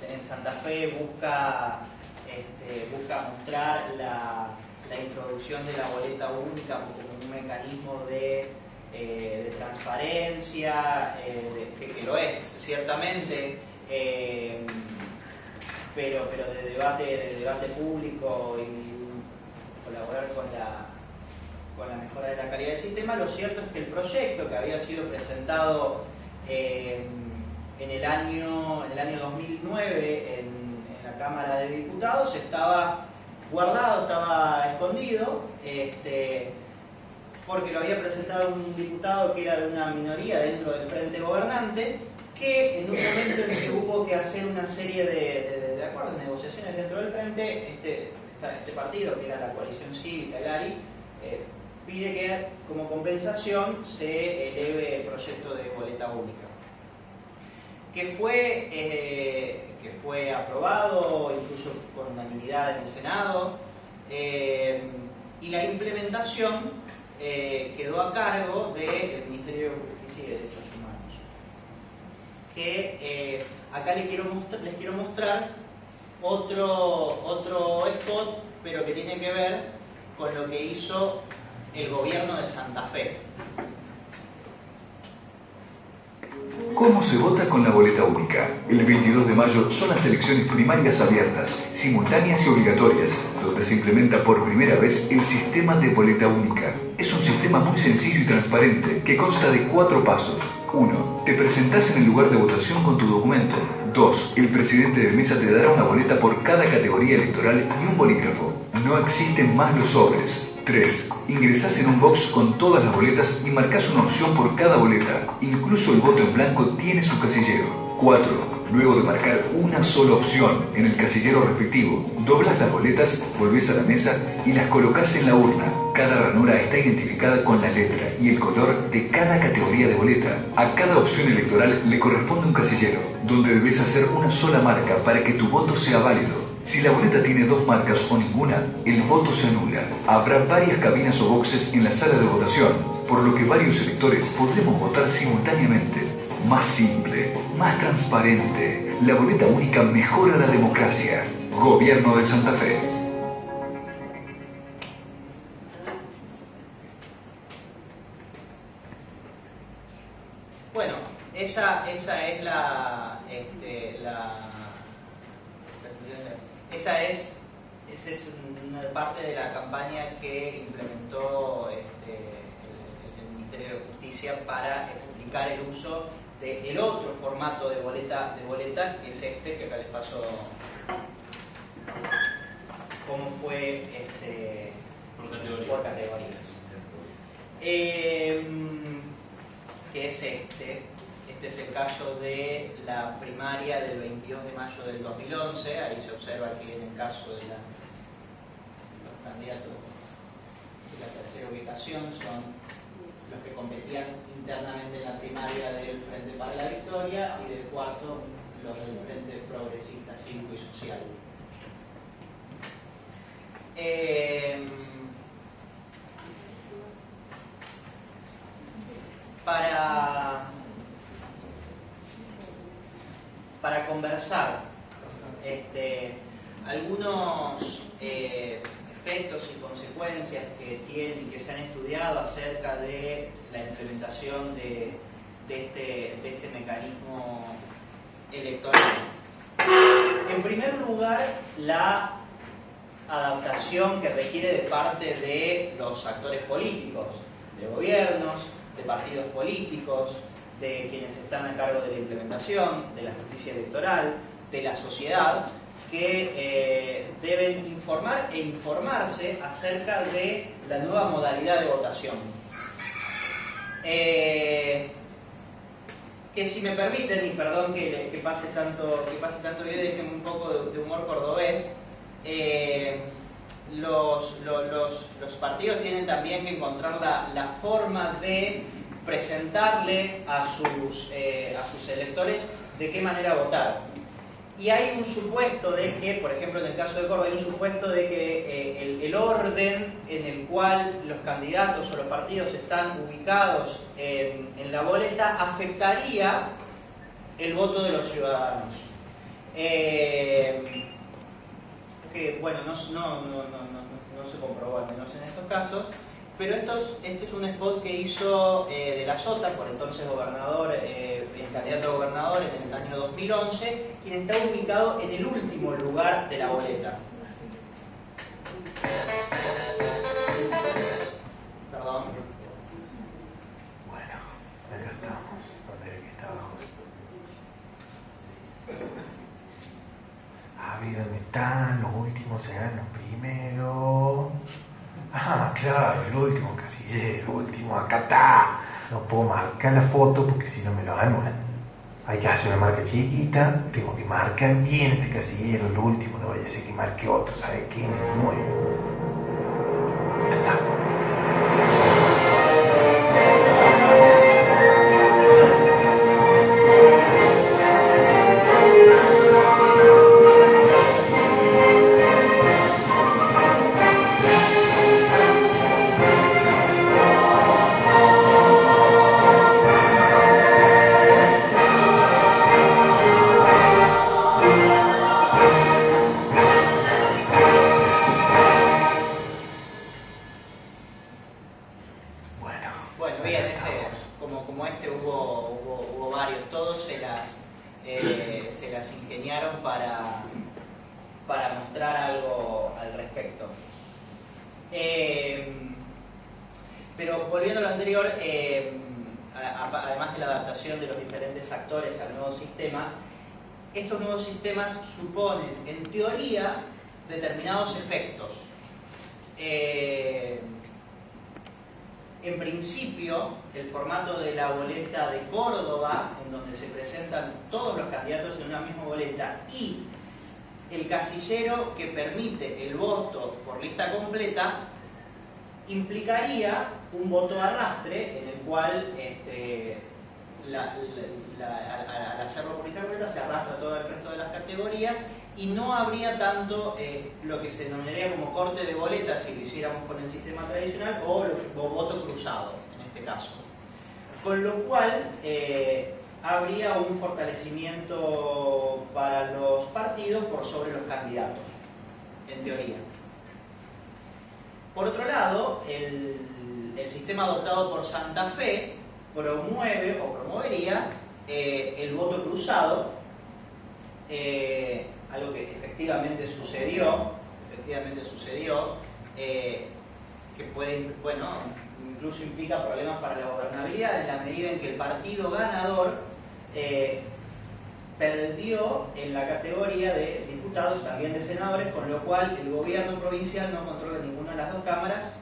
en Santa Fe busca mostrar la introducción de la boleta única como un mecanismo de transparencia, que lo es, ciertamente, pero de debate público y colaborar con la mejora de la calidad del sistema. Lo cierto es que el proyecto que había sido presentado en el año 2009 en la Cámara de Diputados estaba guardado, estaba escondido, porque lo había presentado un diputado que era de una minoría dentro del frente gobernante, que en un momento en que hubo que hacer una serie de acuerdos, de negociaciones dentro del frente, este partido, que era la Coalición Cívica, el ARI, pide que como compensación se eleve el proyecto de boleta única, que fue aprobado incluso con unanimidad en el Senado, y la implementación quedó a cargo del Ministerio de Justicia y Derechos Humanos, que acá les quiero mostrar otro spot, pero que tiene que ver con lo que hizo el gobierno de Santa Fe. ¿Cómo se vota con la boleta única? El 22 de mayo son las elecciones primarias abiertas, simultáneas y obligatorias, donde se implementa por primera vez el sistema de boleta única. Es un sistema muy sencillo y transparente, que consta de 4 pasos. 1. Te presentás en el lugar de votación con tu documento. 2. El presidente de mesa te dará una boleta por cada categoría electoral y un bolígrafo. No existen más los sobres. 3. Ingresás en un box con todas las boletas y marcás una opción por cada boleta. Incluso el voto en blanco tiene su casillero. 4. Luego de marcar una sola opción en el casillero respectivo, doblas las boletas, volvés a la mesa y las colocás en la urna. Cada ranura está identificada con la letra y el color de cada categoría de boleta. A cada opción electoral le corresponde un casillero, donde debes hacer una sola marca para que tu voto sea válido. Si la boleta tiene 2 marcas o ninguna, el voto se anula. Habrá varias cabinas o boxes en la sala de votación, por lo que varios electores podremos votar simultáneamente. Más simple, más transparente. La boleta única mejora la democracia. Gobierno de Santa Fe. Bueno, esa es esa es una parte de la campaña que implementó el Ministerio de Justicia para explicar el uso del otro formato de boleta, que es que acá les paso cómo fue Por categorías. Por categorías. Que es este. Este es el caso de la primaria del 22 de mayo del 2011. Ahí se observa que en el caso de los candidatos de la tercera ubicación son los que competían internamente en la primaria del Frente para la Victoria y del cuarto los del Frente Progresista, Cívico y Social. Para conversar algunos efectos y consecuencias que tienen y que se han estudiado acerca de la implementación de este mecanismo electoral. En primer lugar, la adaptación que requiere de parte de los actores políticos, de gobiernos, de partidos políticos, de quienes están a cargo de la implementación, de la justicia electoral, de la sociedad, que deben informar e informarse acerca de la nueva modalidad de votación. Que si me permiten, y perdón que pase tanto video y déjenme un poco de humor cordobés, los partidos tienen también que encontrar la forma de presentarle a sus electores de qué manera votar. Y hay un supuesto de que, por ejemplo, en el caso de Córdoba, hay un supuesto de que el orden en el cual los candidatos o los partidos están ubicados en la boleta afectaría el voto de los ciudadanos. Que, bueno, no se comprobó, al menos en estos casos, pero este es un spot que hizo de la Sota, por entonces gobernador, el candidato a gobernador en el año 2011, quien está ubicado en el último lugar de la boleta. Perdón. Bueno, acá estamos, donde era que estábamos. ¿Dónde están? Los últimos serán los primeros. Ah, claro, el último casillero, último, acá está. No puedo marcar la foto porque si no me lo anulan. Hay que hacer una marca chiquita, tengo que marcar bien este casillero, el último, no vaya a ser que marque otro, ¿sabe qué? Me muero. Ya está. Pero volviendo a lo anterior, además de la adaptación de los diferentes actores al nuevo sistema, estos nuevos sistemas suponen, en teoría, determinados efectos. En principio, el formato de la boleta de Córdoba, en donde se presentan todos los candidatos en una misma boleta, y el casillero que permite el voto por lista completa, implicaría un voto arrastre en el cual al hacerlo por lista completa se arrastra todo el resto de las categorías y no habría tanto lo que se denominaría como corte de boleta si lo hiciéramos con el sistema tradicional o voto cruzado en este caso. Con lo cual habría un fortalecimiento para los partidos por sobre los candidatos, en teoría. Por otro lado, el sistema adoptado por Santa Fe promueve o promovería el voto cruzado, algo que efectivamente sucedió, que puede, bueno, incluso implica problemas para la gobernabilidad en la medida en que el partido ganador perdió en la categoría de diputados, también de senadores, con lo cual el gobierno provincial no controla ninguna de las dos cámaras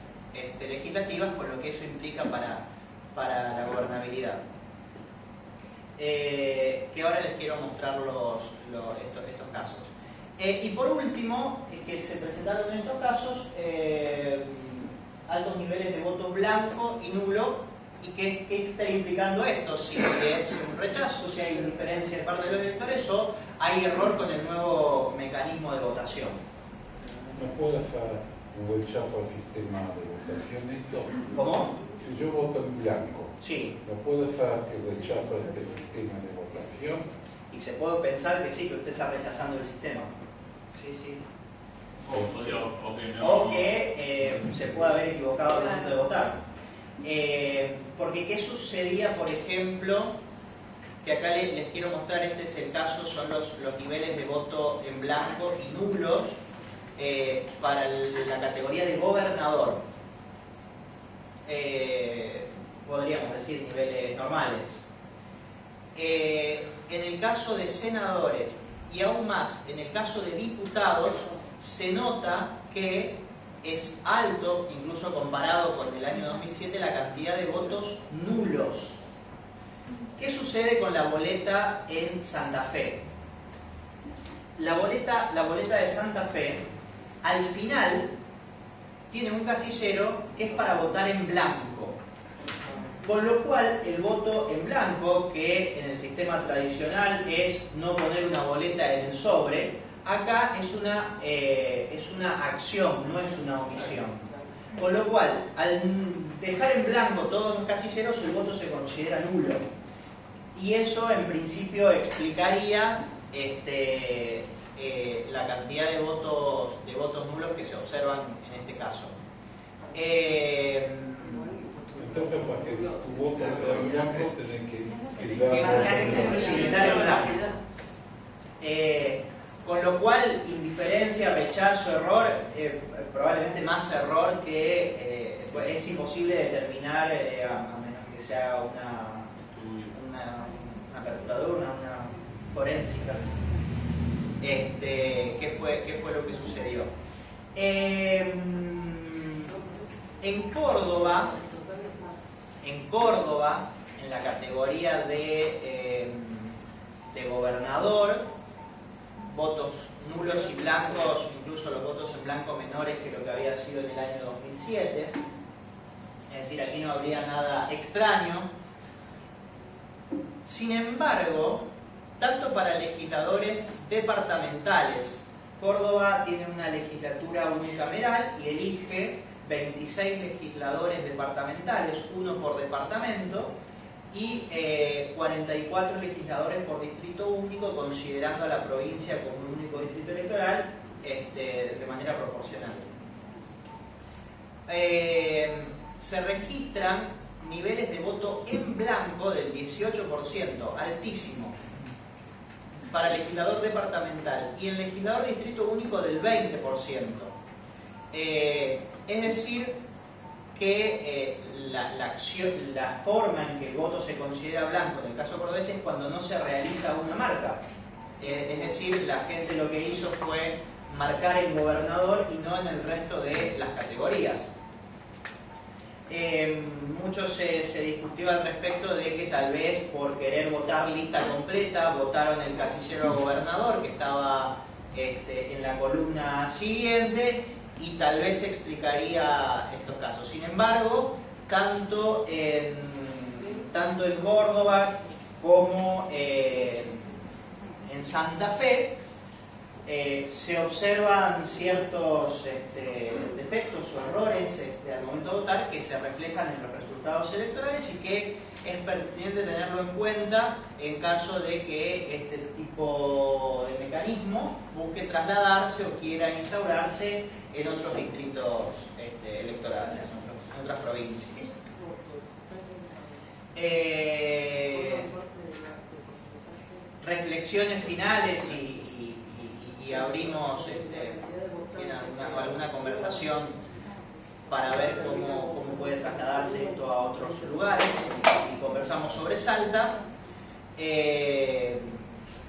legislativas, con lo que eso implica para la gobernabilidad. Que ahora les quiero mostrar estos casos. Y por último, que se presentaron en estos casos altos niveles de voto blanco y nulo. ¿Y qué está implicando esto? Si es un rechazo, si hay indiferencia de parte de los electores o hay error con el nuevo mecanismo de votación. ¿No puede hacer un rechazo al sistema de votación esto? ¿Cómo? Si yo voto en blanco, Sí. ¿no puede ser que rechazo este sistema de votación? Y se puede pensar que sí, que usted está rechazando el sistema. Sí, sí. O que se puede haber equivocado al momento de votar. Porque ¿qué sucedía, por ejemplo? Que acá les quiero mostrar, este es el caso, son los niveles de voto en blanco y nulos para la categoría de gobernador. Podríamos decir niveles normales. En el caso de senadores y aún más en el caso de diputados, se nota que es alto, incluso comparado con el año 2007, la cantidad de votos nulos. ¿Qué sucede con la boleta en Santa Fe? La boleta de Santa Fe, al final, tiene un casillero que es para votar en blanco. Con lo cual, el voto en blanco, que en el sistema tradicional es no poner una boleta en el sobre, acá es una acción, no es una omisión. Con lo cual, al dejar en blanco todos los casilleros, el voto se considera nulo. Y eso, en principio, explicaría la cantidad de votos nulos que se observan en este caso. Entonces, para que tu voto sea blanco, tenés que marcar en blanco. Con lo cual, indiferencia, rechazo, error, probablemente más error que es imposible determinar, a menos que se haga una aperturadora, una forénsica. ¿Qué fue lo que sucedió? En Córdoba, en la categoría de gobernador, votos nulos y blancos, incluso los votos en blanco menores que lo que había sido en el año 2007. Es decir, aquí no habría nada extraño. Sin embargo, tanto para legisladores departamentales, Córdoba tiene una legislatura unicameral y elige 26 legisladores departamentales, uno por departamento, y 44 legisladores por distrito único, considerando a la provincia como un único distrito electoral de manera proporcional. Se registran niveles de voto en blanco del 18%, altísimo, para legislador departamental, y el legislador distrito único del 20%. Es decir, que la forma en que el voto se considera blanco en el caso cordobés es cuando no se realiza una marca. Es decir, la gente lo que hizo fue marcar el gobernador y no en el resto de las categorías. Mucho se discutió al respecto de que tal vez por querer votar lista completa votaron el casillero a gobernador que estaba en la columna siguiente, y tal vez explicaría estos casos. Sin embargo, tanto en Córdoba como en Santa Fe se observan ciertos defectos o errores al momento de votar que se reflejan en los resultados electorales y que es pertinente tenerlo en cuenta en caso de que este tipo de mecanismo busque trasladarse o quiera instaurarse en otros distritos electorales, en otras provincias. Reflexiones finales y abrimos alguna conversación para ver cómo puede trasladarse esto a otros lugares y conversamos sobre Salta.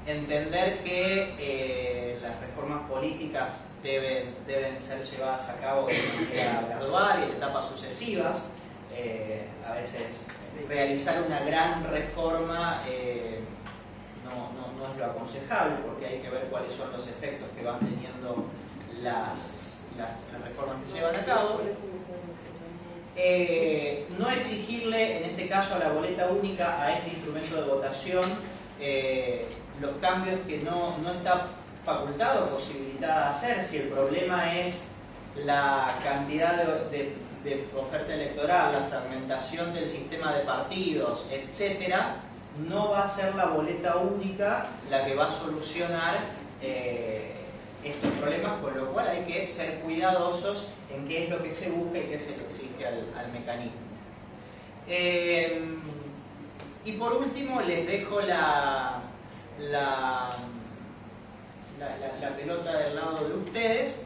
entender que las reformas políticas deben ser llevadas a cabo de manera gradual y en etapas sucesivas. A veces realizar una gran reforma no es lo aconsejable, porque hay que ver cuáles son los efectos que van teniendo las reformas que se llevan a cabo. No exigirle, en este caso a la boleta única, a este instrumento de votación, los cambios que no está facultado o posibilitada hacer. Si el problema es la cantidad de oferta electoral, la fragmentación del sistema de partidos, etcétera, no va a ser la boleta única la que va a solucionar estos problemas, con lo cual hay que ser cuidadosos en qué es lo que se busca y qué se le exige al mecanismo. Y por último les dejo la pelota del lado de ustedes,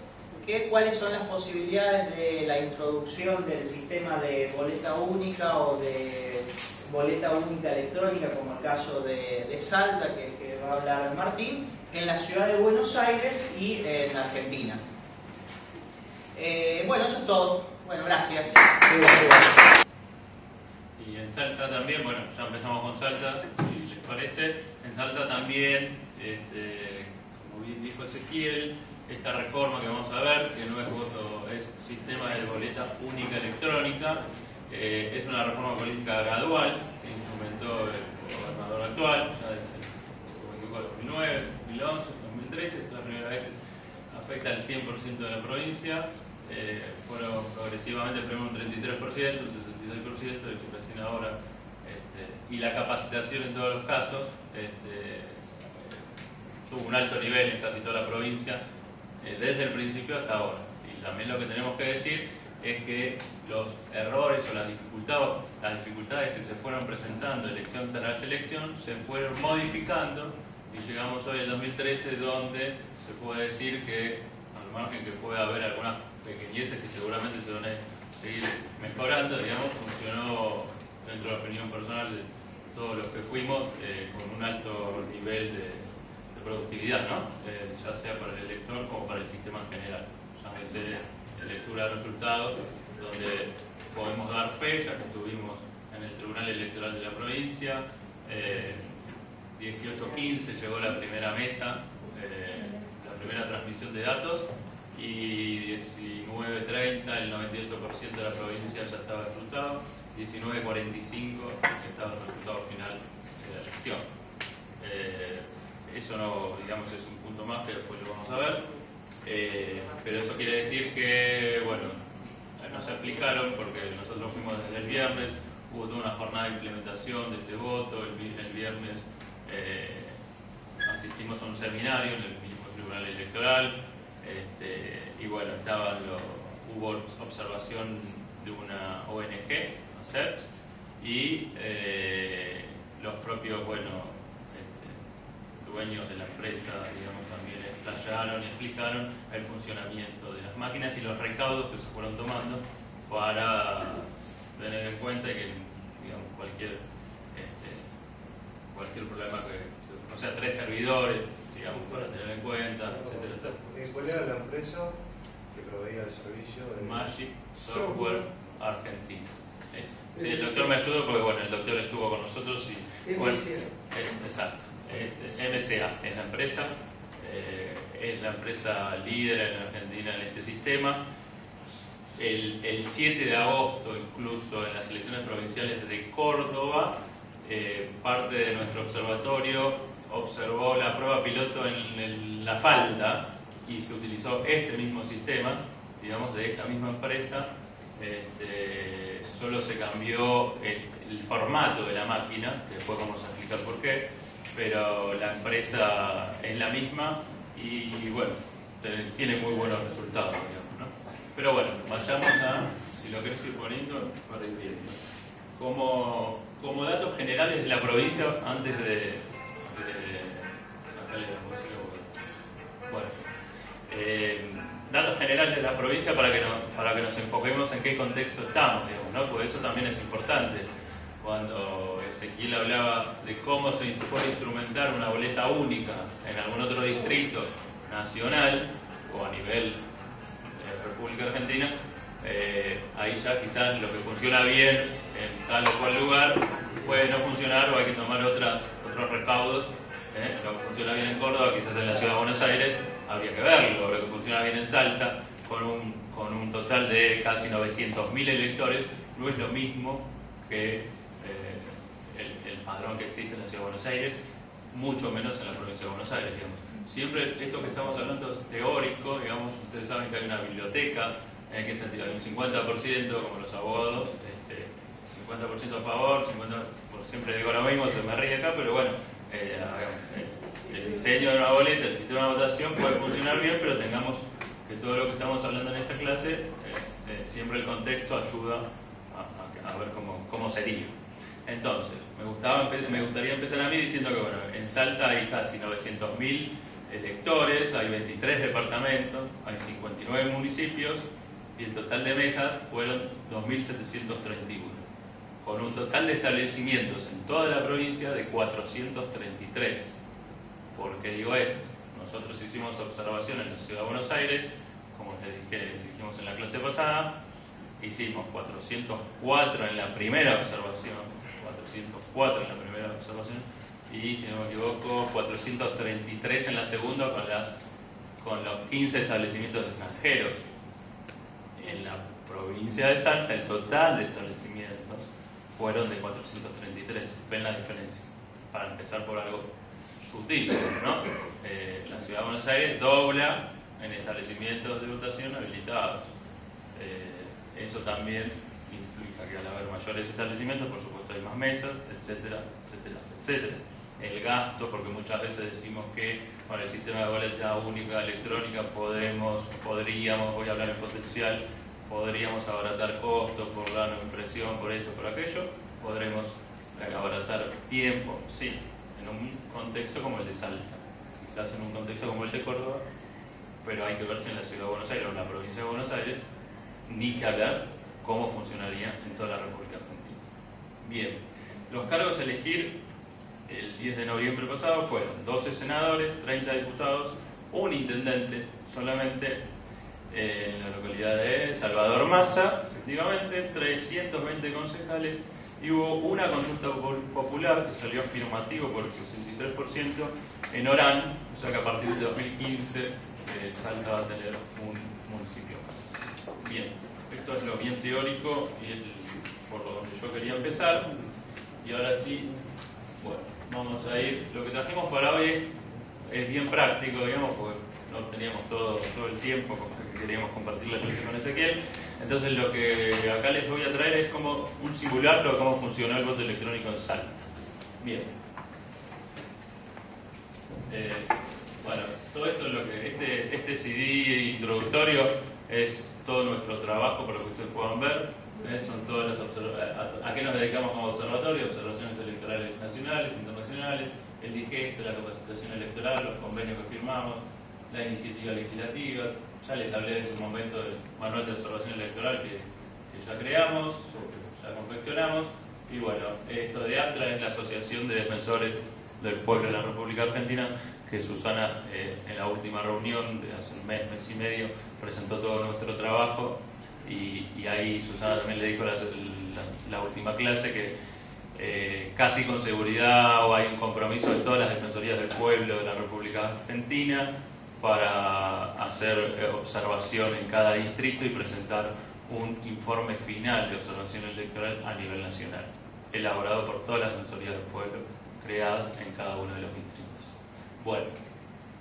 que cuáles son las posibilidades de la introducción del sistema de boleta única o de boleta única electrónica, como el caso de Salta, que va a hablar Martín, en la ciudad de Buenos Aires y en Argentina. Bueno, eso es todo. Bueno, gracias. Y en Salta también, bueno, ya empezamos con Salta, si les parece. En Salta también, como bien dijo Ezequiel, esta reforma que vamos a ver, que no es voto, es sistema de boleta única electrónica, es una reforma política gradual que instrumentó el gobernador actual, ya desde 2009, 2011, 2013, es la primera vez que afecta al 100% de la provincia. Fueron progresivamente primero un 33%, un 66%, el que recién ahora, y la capacitación en todos los casos tuvo un alto nivel en casi toda la provincia, desde el principio hasta ahora. Y también lo que tenemos que decir es que los errores o las dificultades que se fueron presentando elección tras elección se fueron modificando y llegamos hoy al 2013, donde se puede decir que, al margen que puede haber algunas pequeñeces que seguramente se van a seguir mejorando, digamos, funcionó dentro de la opinión personal de todos los que fuimos con un alto nivel de productividad, ¿no? Ya sea para el elector como para el sistema en general. Llámese lectura de resultados, donde podemos dar fe, ya que estuvimos en el Tribunal Electoral de la provincia. 18:15 llegó la primera mesa, la primera transmisión de datos, y 19:30 el 98% de la provincia ya estaba resultado, 19:45 estaba el resultado final de la elección. Eso no, digamos, es un punto más que después lo vamos a ver, pero eso quiere decir que, bueno, no se aplicaron porque nosotros fuimos desde el viernes, hubo toda una jornada de implementación de este voto, el viernes asistimos a un seminario en el mismo Tribunal Electoral, y bueno, hubo observación de una ONG, ACEP, y los propios, bueno, dueños de la empresa, digamos, también explayaron y explicaron el funcionamiento de las máquinas y los recaudos que se fueron tomando para tener en cuenta que, digamos, cualquier problema o sea, 3 servidores, digamos, para tener en cuenta, etcétera, etcétera. ¿Cuál era la empresa que proveía el servicio? Magic Software Argentina. Sí, el doctor me ayudó porque, bueno, el doctor estuvo con nosotros y, bueno, exacto. MCA es la empresa, es la empresa líder en Argentina en este sistema. El 7 de agosto, incluso en las elecciones provinciales de Córdoba, parte de nuestro observatorio observó la prueba piloto en La Falda y se utilizó este mismo sistema, digamos, de esta misma empresa. Solo se cambió el formato de la máquina, que después vamos a explicar por qué, pero la empresa es la misma y, bueno, tiene muy buenos resultados, digamos, ¿no? Pero bueno, vayamos a, si lo querés ir poniendo, para ir viendo. Como datos generales de la provincia, antes de sacarle la música, bueno, datos generales de la provincia para que nos enfoquemos en qué contexto estamos, digamos, ¿no? Porque eso también es importante. Cuando Ezequiel Ezequiel hablaba de cómo se puede instrumentar una boleta única en algún otro distrito nacional o a nivel República Argentina, ahí ya quizás lo que funciona bien en tal o cual lugar puede no funcionar o hay que tomar otros recaudos. Lo que funciona bien en Córdoba, quizás en la ciudad de Buenos Aires, habría que verlo. Lo que funciona bien en Salta, con un total de casi 900.000 electores, no es lo mismo que el padrón que existe en la ciudad de Buenos Aires, mucho menos en la provincia de Buenos Aires, digamos. Siempre esto que estamos hablando es teórico, digamos, ustedes saben que hay una biblioteca, ¿en qué sentido? Hay un 50%, como los abogados, 50% a favor, 50%, por siempre digo lo mismo, se me ríe acá, pero bueno, el diseño de una boleta, el sistema de votación puede funcionar bien, pero tengamos que todo lo que estamos hablando en esta clase, siempre el contexto ayuda a ver cómo sería. Entonces, me gustaría empezar a mí diciendo que bueno, en Salta hay casi 900.000 electores, hay 23 departamentos, hay 59 municipios y el total de mesas fueron 2.731, con un total de establecimientos en toda la provincia de 433. ¿Por qué digo esto? Nosotros hicimos observación en la ciudad de Buenos Aires, como les dijimos en la clase pasada, hicimos 404 en la primera observación, y si no me equivoco 433 en la segunda con los 15 establecimientos extranjeros. En la provincia de Salta el total de establecimientos fueron de 433. ¿Ven la diferencia? Para empezar por algo sutil, ¿no? La ciudad de Buenos Aires dobla en establecimientos de votación habilitados. Eso también implica que al haber mayores establecimientos, por supuesto hay más mesas, etcétera, etcétera, etcétera. El gasto, porque muchas veces decimos que con el sistema de boleta única electrónica podríamos, voy a hablar en potencial, podríamos abaratar costos por la impresión, por eso, por aquello, podremos abaratar tiempo, sí, en un contexto como el de Salta, quizás en un contexto como el de Córdoba, pero hay que ver si en la ciudad de Buenos Aires o en la provincia de Buenos Aires, ni que hablar cómo funcionaría en toda la República Argentina. Bien, los cargos a elegir el 10 de noviembre pasado fueron 12 senadores, 30 diputados, un intendente solamente en la localidad de Salvador Massa, efectivamente, 320 concejales, y hubo una consulta popular que salió afirmativo por el 63% en Orán, o sea que a partir de 2015 Salta va a tener un municipio más. Bien, esto es lo bien teórico y por donde yo quería empezar, y ahora sí, bueno, vamos a ir, lo que trajimos para hoy es bien práctico, digamos, porque no teníamos todo el tiempo que queríamos compartir la clase con Ezequiel. Entonces lo que acá les voy a traer es como un simulacro de cómo funcionó el voto electrónico en Salta. Bien. Bueno, todo esto es lo que este CD introductorio es todo nuestro trabajo para que ustedes puedan ver. Son todas las ¿a qué nos dedicamos como observatorio? Observaciones electorales nacionales, internacionales, el digesto, la capacitación electoral, los convenios que firmamos, la iniciativa legislativa. Ya les hablé en su momento del manual de observación electoral que ya creamos, ya confeccionamos. Y bueno, esto de ATRA es la Asociación de Defensores del Pueblo de la República Argentina, que Susana en la última reunión de hace un mes y medio presentó todo nuestro trabajo. Y ahí Susana también le dijo la última clase que casi con seguridad hay un compromiso de todas las defensorías del pueblo de la República Argentina para hacer observación en cada distrito y presentar un informe final de observación electoral a nivel nacional, elaborado por todas las defensorías del pueblo creadas en cada uno de los distritos. Bueno,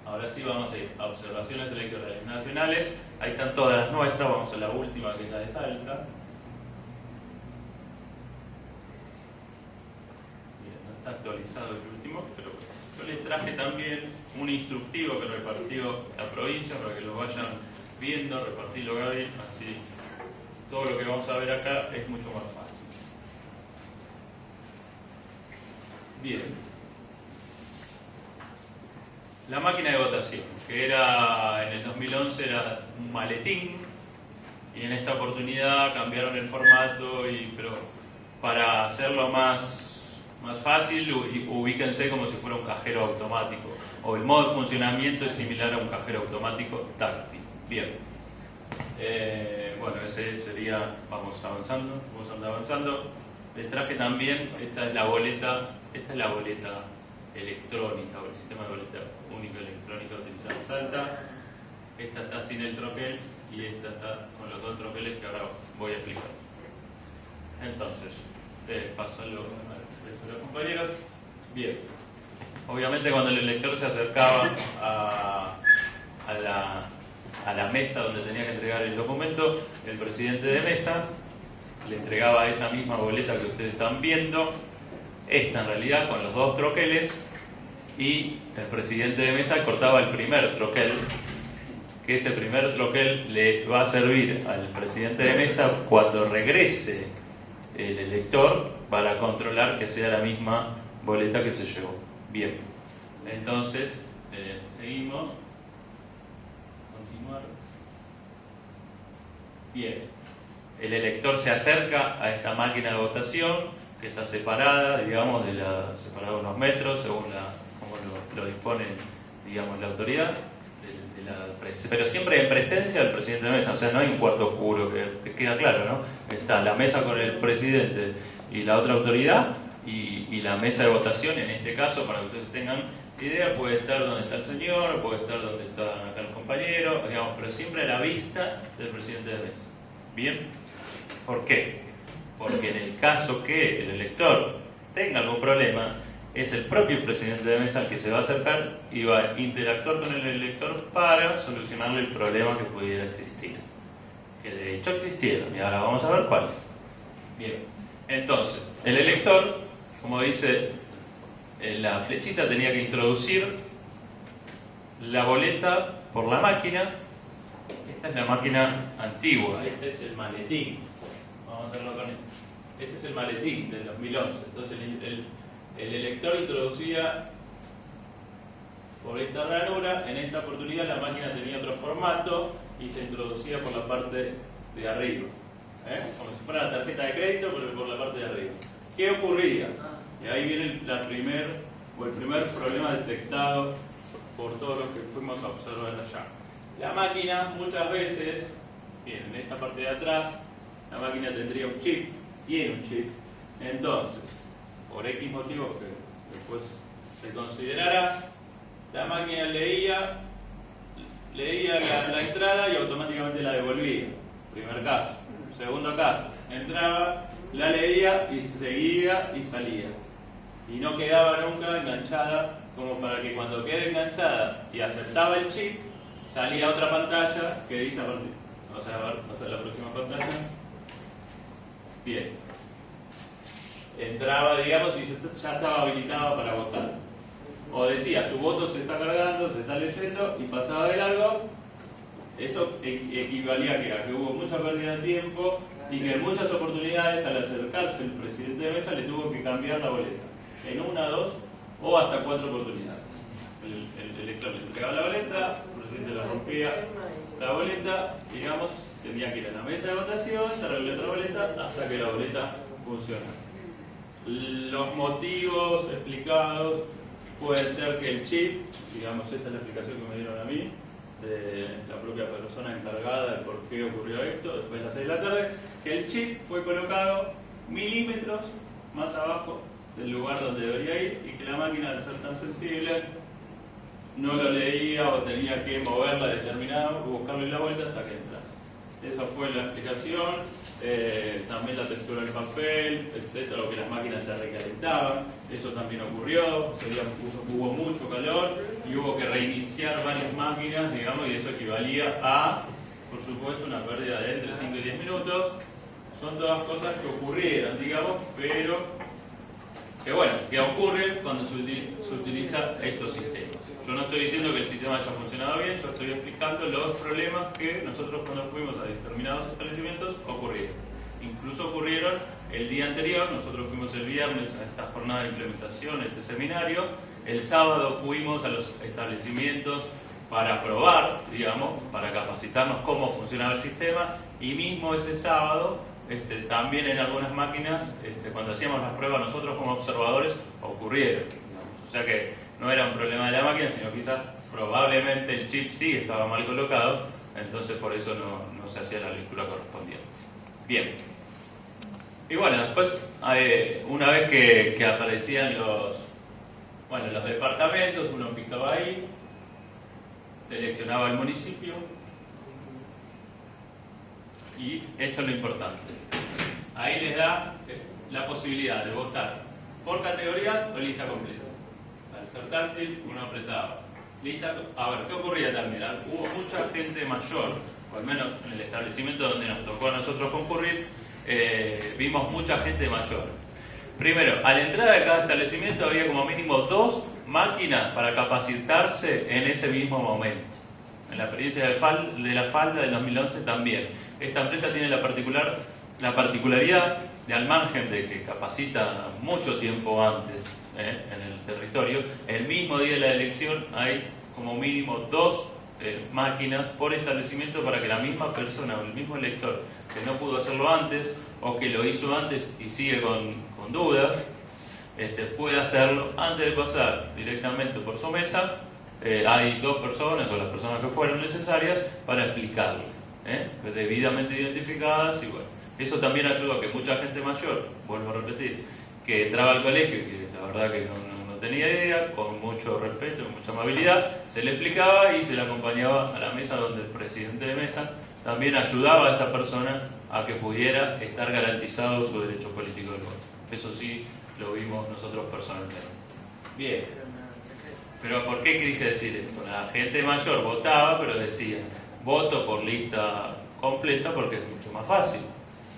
ahora sí vamos a ir a observaciones electorales nacionales. Ahí están todas las nuestras, vamos a la última que es la de Salta. Bien, no está actualizado el último, pero yo les traje también un instructivo que repartió la provincia para que lo vayan viendo, repartirlo Gaby, así todo lo que vamos a ver acá es mucho más fácil. Bien. La máquina de votación, que era en el 2011 era un maletín, y en esta oportunidad cambiaron el formato, pero para hacerlo más más fácil, ubíquense como si fuera un cajero automático, o el modo de funcionamiento es similar a un cajero automático táctil. Bien. Bueno, ese sería, vamos avanzando. Les traje también, esta es la boleta electrónica, o el sistema de boleta única electrónica utilizado en Salta. Esta está sin el troquel y esta está con los dos troqueles que ahora voy a explicar. Entonces, pásalo a los compañeros. Bien. Obviamente cuando el elector se acercaba a la mesa donde tenía que entregar el documento, el presidente de mesa le entregaba esa misma boleta que ustedes están viendo, esta en realidad con los dos troqueles, y el presidente de mesa cortaba el primer troquel, que ese primer troquel le va a servir al presidente de mesa cuando regrese el elector para controlar que sea la misma boleta que se llevó. Bien, entonces seguimos. Continuar. Bien, el elector se acerca a esta máquina de votación que está separada, digamos, separada unos metros según como lo dispone, digamos, la autoridad, pero siempre en presencia del presidente de mesa. O sea, no hay un cuarto oscuro, que te queda claro, ¿no? Está la mesa con el presidente y la otra autoridad, y la mesa de votación, en este caso, para que ustedes tengan idea, puede estar donde está el señor, puede estar donde está acá el compañero, digamos, pero siempre a la vista del presidente de mesa. ¿Bien? ¿Por qué? Porque en el caso que el elector tenga algún problema, es el propio presidente de mesa el que se va a acercar y va a interactuar con el elector para solucionarle el problema que pudiera existir. Que de hecho existieron, y ahora vamos a ver cuáles. Bien, entonces, el elector, como dice la flechita, tenía que introducir la boleta por la máquina. Esta es la máquina antigua, este es el maletín. Vamos a hacerlo con esto. Este es el maletín del 2011. Entonces el elector introducía por esta ranura. En esta oportunidad la máquina tenía otro formato y se introducía por la parte de arriba, como si fuera la tarjeta de crédito, pero por la parte de arriba. ¿Qué ocurría? Y ahí viene el primer problema detectado por todos los que fuimos a observar allá. La máquina muchas veces, bien, en esta parte de atrás, la máquina tendría un chip, tiene un chip. Entonces, por X motivos que después se considerará, la máquina leía la entrada y automáticamente la devolvía. Primer caso. Segundo caso, entraba, la leía y seguía y salía. Y no quedaba nunca enganchada, como para que cuando quede enganchada y aceptaba el chip, salía otra pantalla que dice a partir. O sea, a ver, pasar la próxima pantalla. Bien. Entraba, digamos, y ya estaba habilitado para votar. O decía, su voto se está cargando, se está leyendo, y pasaba de largo. Eso equivalía a que hubo mucha pérdida de tiempo y que en muchas oportunidades, al acercarse el presidente de mesa, le tuvo que cambiar la boleta. En una, dos o hasta 4 oportunidades. El elector le entregaba la boleta, el presidente la rompía la boleta, digamos, tenía que ir a la mesa de votación, darle otra boleta hasta que la boleta funciona. Los motivos explicados pueden ser que el chip, digamos, esta es la explicación que me dieron a mí, de la propia persona encargada de por qué ocurrió esto, después de las 6 de la tarde, que el chip fue colocado milímetros más abajo del lugar donde debería ir y que la máquina, al ser tan sensible, no lo leía o tenía que moverla determinada o buscarle la vuelta hasta que entras. Esa fue la explicación. También la textura del papel, etcétera, lo que las máquinas se recalentaban, eso también ocurrió. Ese día hubo mucho calor y hubo que reiniciar varias máquinas, digamos, y eso equivalía a, por supuesto, una pérdida de entre 5 y 10 minutos. Son todas cosas que ocurrieron, digamos, pero que ocurren cuando se utilizan estos sistemas. Yo no estoy diciendo que el sistema haya funcionado bien, yo estoy explicando los problemas que nosotros cuando fuimos a determinados establecimientos ocurrieron. Incluso ocurrieron el día anterior, nosotros fuimos el viernes a esta jornada de implementación, a este seminario, el sábado fuimos a los establecimientos para probar, digamos, para capacitarnos cómo funcionaba el sistema, y mismo ese sábado también en algunas máquinas, cuando hacíamos las pruebas nosotros como observadores, ocurrieron. Digamos. O sea que no era un problema de la máquina, sino quizás probablemente el chip sí estaba mal colocado, entonces por eso no se hacía la lectura correspondiente. Bien. Y bueno, después, una vez que aparecían los departamentos, uno picaba ahí, seleccionaba el municipio, y esto es lo importante. Ahí les da la posibilidad de votar por categorías o lista completa. Al ser táctil, uno apretaba. Lista, a ver, ¿qué ocurría también? Hubo mucha gente mayor, o al menos en el establecimiento donde nos tocó a nosotros concurrir, vimos mucha gente mayor. Primero, a la entrada de cada establecimiento había como mínimo 2 máquinas para capacitarse en ese mismo momento. En la experiencia de la falda del 2011 también. Esta empresa tiene la particularidad de, al margen de que capacita mucho tiempo antes en el territorio, el mismo día de la elección hay como mínimo 2 máquinas por establecimiento para que la misma persona o el mismo elector que no pudo hacerlo antes o que lo hizo antes y sigue con dudas, pueda hacerlo antes de pasar directamente por su mesa. Hay 2 personas o las personas que fueron necesarias para explicarle, debidamente identificadas, y bueno, eso también ayudó a que mucha gente mayor, vuelvo a repetir, que entraba al colegio y que la verdad que no tenía idea, con mucho respeto y mucha amabilidad, se le explicaba y se le acompañaba a la mesa, donde el presidente de mesa también ayudaba a esa persona a que pudiera estar garantizado su derecho político del voto. Eso sí lo vimos nosotros personalmente. Bien. Pero ¿por qué quise decir esto? La gente mayor votaba, pero decía, voto por lista completa porque es mucho más fácil.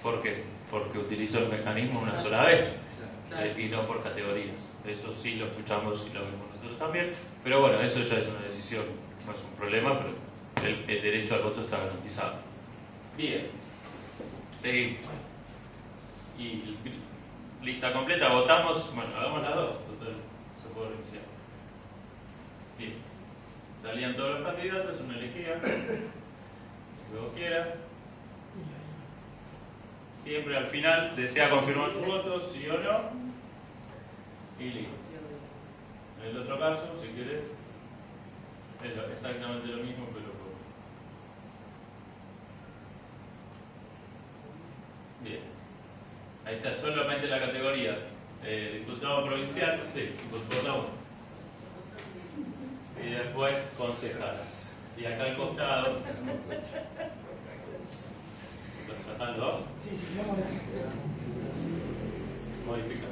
¿Por qué? Porque utilizo el mecanismo una sola vez y no por categorías. Eso sí lo escuchamos y lo vimos nosotros también, pero bueno, eso ya es una decisión, no es un problema, pero el derecho al voto está garantizado. Bien, seguimos. Y lista completa, votamos, bueno, hagamos las 2, total, se puede iniciar. Bien, salían todos los candidatos, uno elegía, luego quiera. Siempre al final desea confirmar su voto, sí o no, y listo. En el otro caso, si quieres, es exactamente lo mismo, pero por... Bien. Ahí está solamente la categoría diputado provincial, sí, diputado 1. Y después concejales. Y acá al costado. ¿Están 2? Sí, sí, queremos modificar.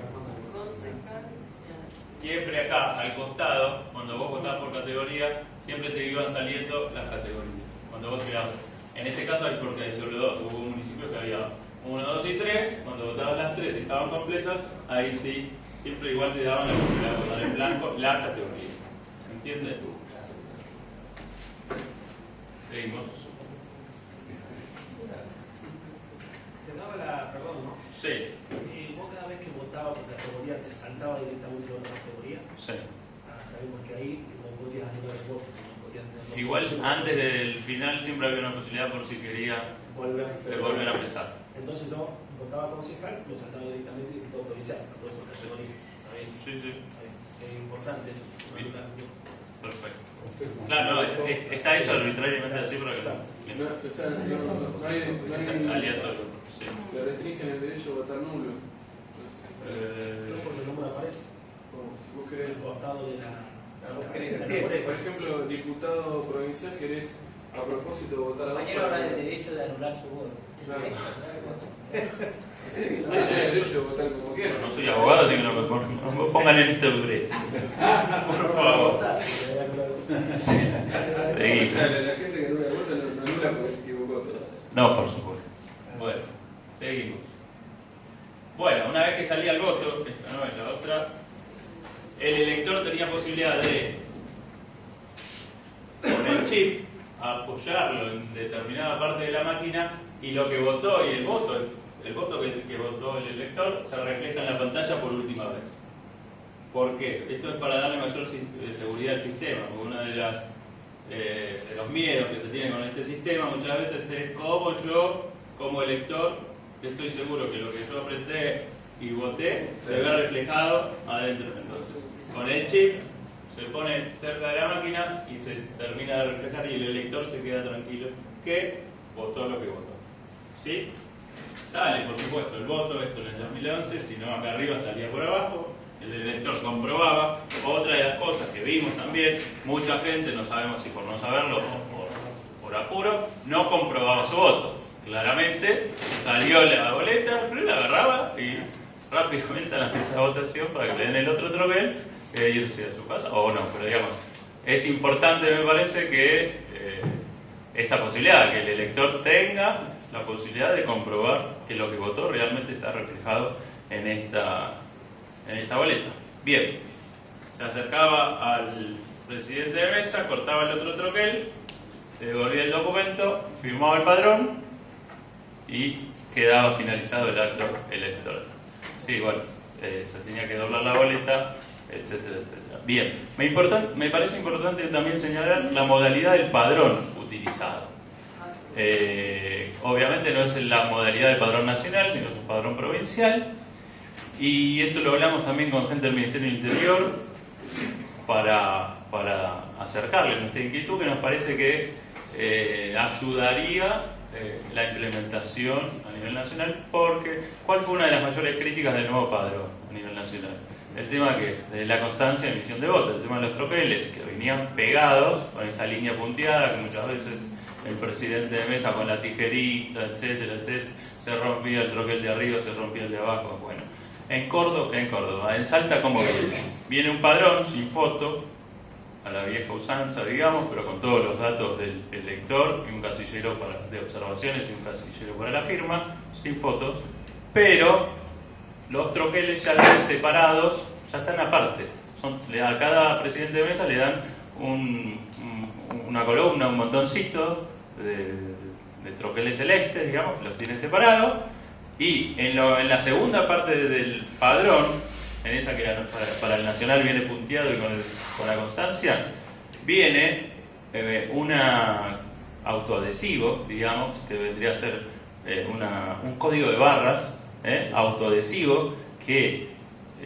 Siempre acá al costado, cuando vos votás por categoría, siempre te iban saliendo las categorías. Cuando vos tirabas. En este caso hay porque hay solo 2. Hubo municipios que había 1, 2 y 3. Cuando votabas las 3 y estaban completas, ahí sí, siempre igual te daban la posibilidad de votar en blanco la categoría. ¿Entiendes? Seguimos. Te daba la, perdón, ¿no? Sí. ¿Vos cada vez que votabas por categoría te saltaba directamente a otra categoría? Sí. Sabemos que ahí no podías anular el voto. Igual antes del final siempre había una posibilidad por si quería volver a empezar. Entonces yo votaba concejal, me saltaba directamente diputado provincial, por eso categoría. ¿Está bien? Sí, sí. Es importante eso. Perfecto. Claro, no, está hecho arbitrariamente así para que no hay aleatorio. Sí. Le restringen el derecho a votar nulo. Porque no me aparece. Si vos querés el votado de la... Por ejemplo, diputado provincial, querés a propósito votar a... Compañero habla del derecho de anular su voto. Claro. Sí, tiene el derecho de votar como quiera. No soy abogado, así que no me pongan en este breve. Por favor. Seguimos. La gente que anula el voto no anula porque se equivocó. No, por supuesto. Bueno, seguimos. Bueno, una vez que salía el voto, esta no es la otra, el elector tenía posibilidad de, con el chip, apoyarlo en determinada parte de la máquina y lo que votó y el voto que votó el elector se refleja en la pantalla por última vez. ¿Por qué? Esto es para darle mayor seguridad al sistema, porque uno de los miedos que se tiene con este sistema muchas veces es cómo yo, como elector, estoy seguro que lo que yo apreté y voté se ve reflejado adentro. Entonces, con el chip se pone cerca de la máquina y se termina de reflejar y el elector se queda tranquilo que votó lo que votó. ¿Sí? Sale, por supuesto, el voto, esto en el 2011, si no acá arriba salía por abajo, el elector comprobaba. Otra de las cosas que vimos también, mucha gente, no sabemos si por no saberlo o por apuro, no comprobaba su voto. Claramente salió la boleta, pero la agarraba y rápidamente a la mesa de votación para que le den el otro troquel e irse a su casa, o no, pero digamos, es importante, me parece, que esta posibilidad, que el elector tenga la posibilidad de comprobar que lo que votó realmente está reflejado en esta boleta. Bien, se acercaba al presidente de mesa, cortaba el otro troquel, le devolvía el documento, firmaba el padrón y quedaba finalizado el acto electoral. Sí, bueno, se tenía que doblar la boleta, etcétera, etcétera. Bien, me parece importante también señalar la modalidad del padrón utilizado. Obviamente no es la modalidad del padrón nacional, sino es un padrón provincial. Y esto lo hablamos también con gente del Ministerio del Interior para acercarle nuestra inquietud, que nos parece que ayudaría la implementación a nivel nacional, porque ¿cuál fue una de las mayores críticas del nuevo padrón a nivel nacional? El tema de la constancia de emisión de votos, el tema de los troqueles, que venían pegados con esa línea punteada, que muchas veces el presidente de mesa con la tijerita, etcétera, etcétera, se rompía el troquel de arriba, se rompía el de abajo. Bueno, en Córdoba, en Salta, ¿cómo viene? Viene un padrón sin foto, a la vieja usanza, digamos, pero con todos los datos del elector y un casillero de observaciones y un casillero para la firma, sin fotos, pero los troqueles ya están separados, ya están aparte. A cada presidente de mesa le dan una columna, un montoncito de troqueles celestes, digamos, los tiene separados, y en la segunda parte del padrón, en esa que para el nacional viene punteado y con la constancia, viene un autoadhesivo, digamos, que vendría a ser un código de barras autoadhesivo, que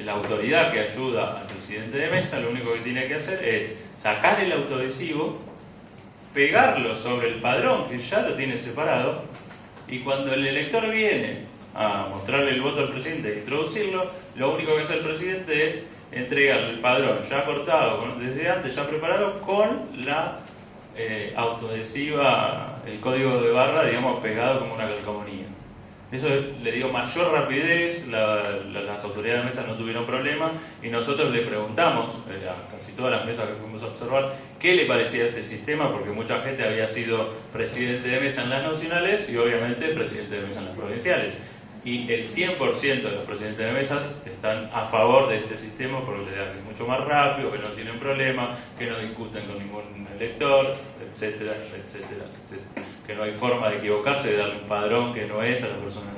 la autoridad que ayuda al presidente de mesa lo único que tiene que hacer es sacar el autoadhesivo, pegarlo sobre el padrón que ya lo tiene separado, y cuando el elector viene a mostrarle el voto al presidente e introducirlo, lo único que hace el presidente es entregarle el padrón ya cortado desde antes, ya preparado, con la autoadhesiva, el código de barra, digamos, pegado como una calcomanía. Eso le dio mayor rapidez, las autoridades de mesa no tuvieron problema, y nosotros le preguntamos a casi todas las mesas que fuimos a observar qué le parecía este sistema, porque mucha gente había sido presidente de mesa en las nacionales y obviamente presidente de mesa en las provinciales. Y el 100% de los presidentes de mesas están a favor de este sistema porque le da que es mucho más rápido, que no tienen problema, que no discuten con ningún elector, etcétera, etcétera, etcétera. Que no hay forma de equivocarse, de darle un padrón que no es a la persona,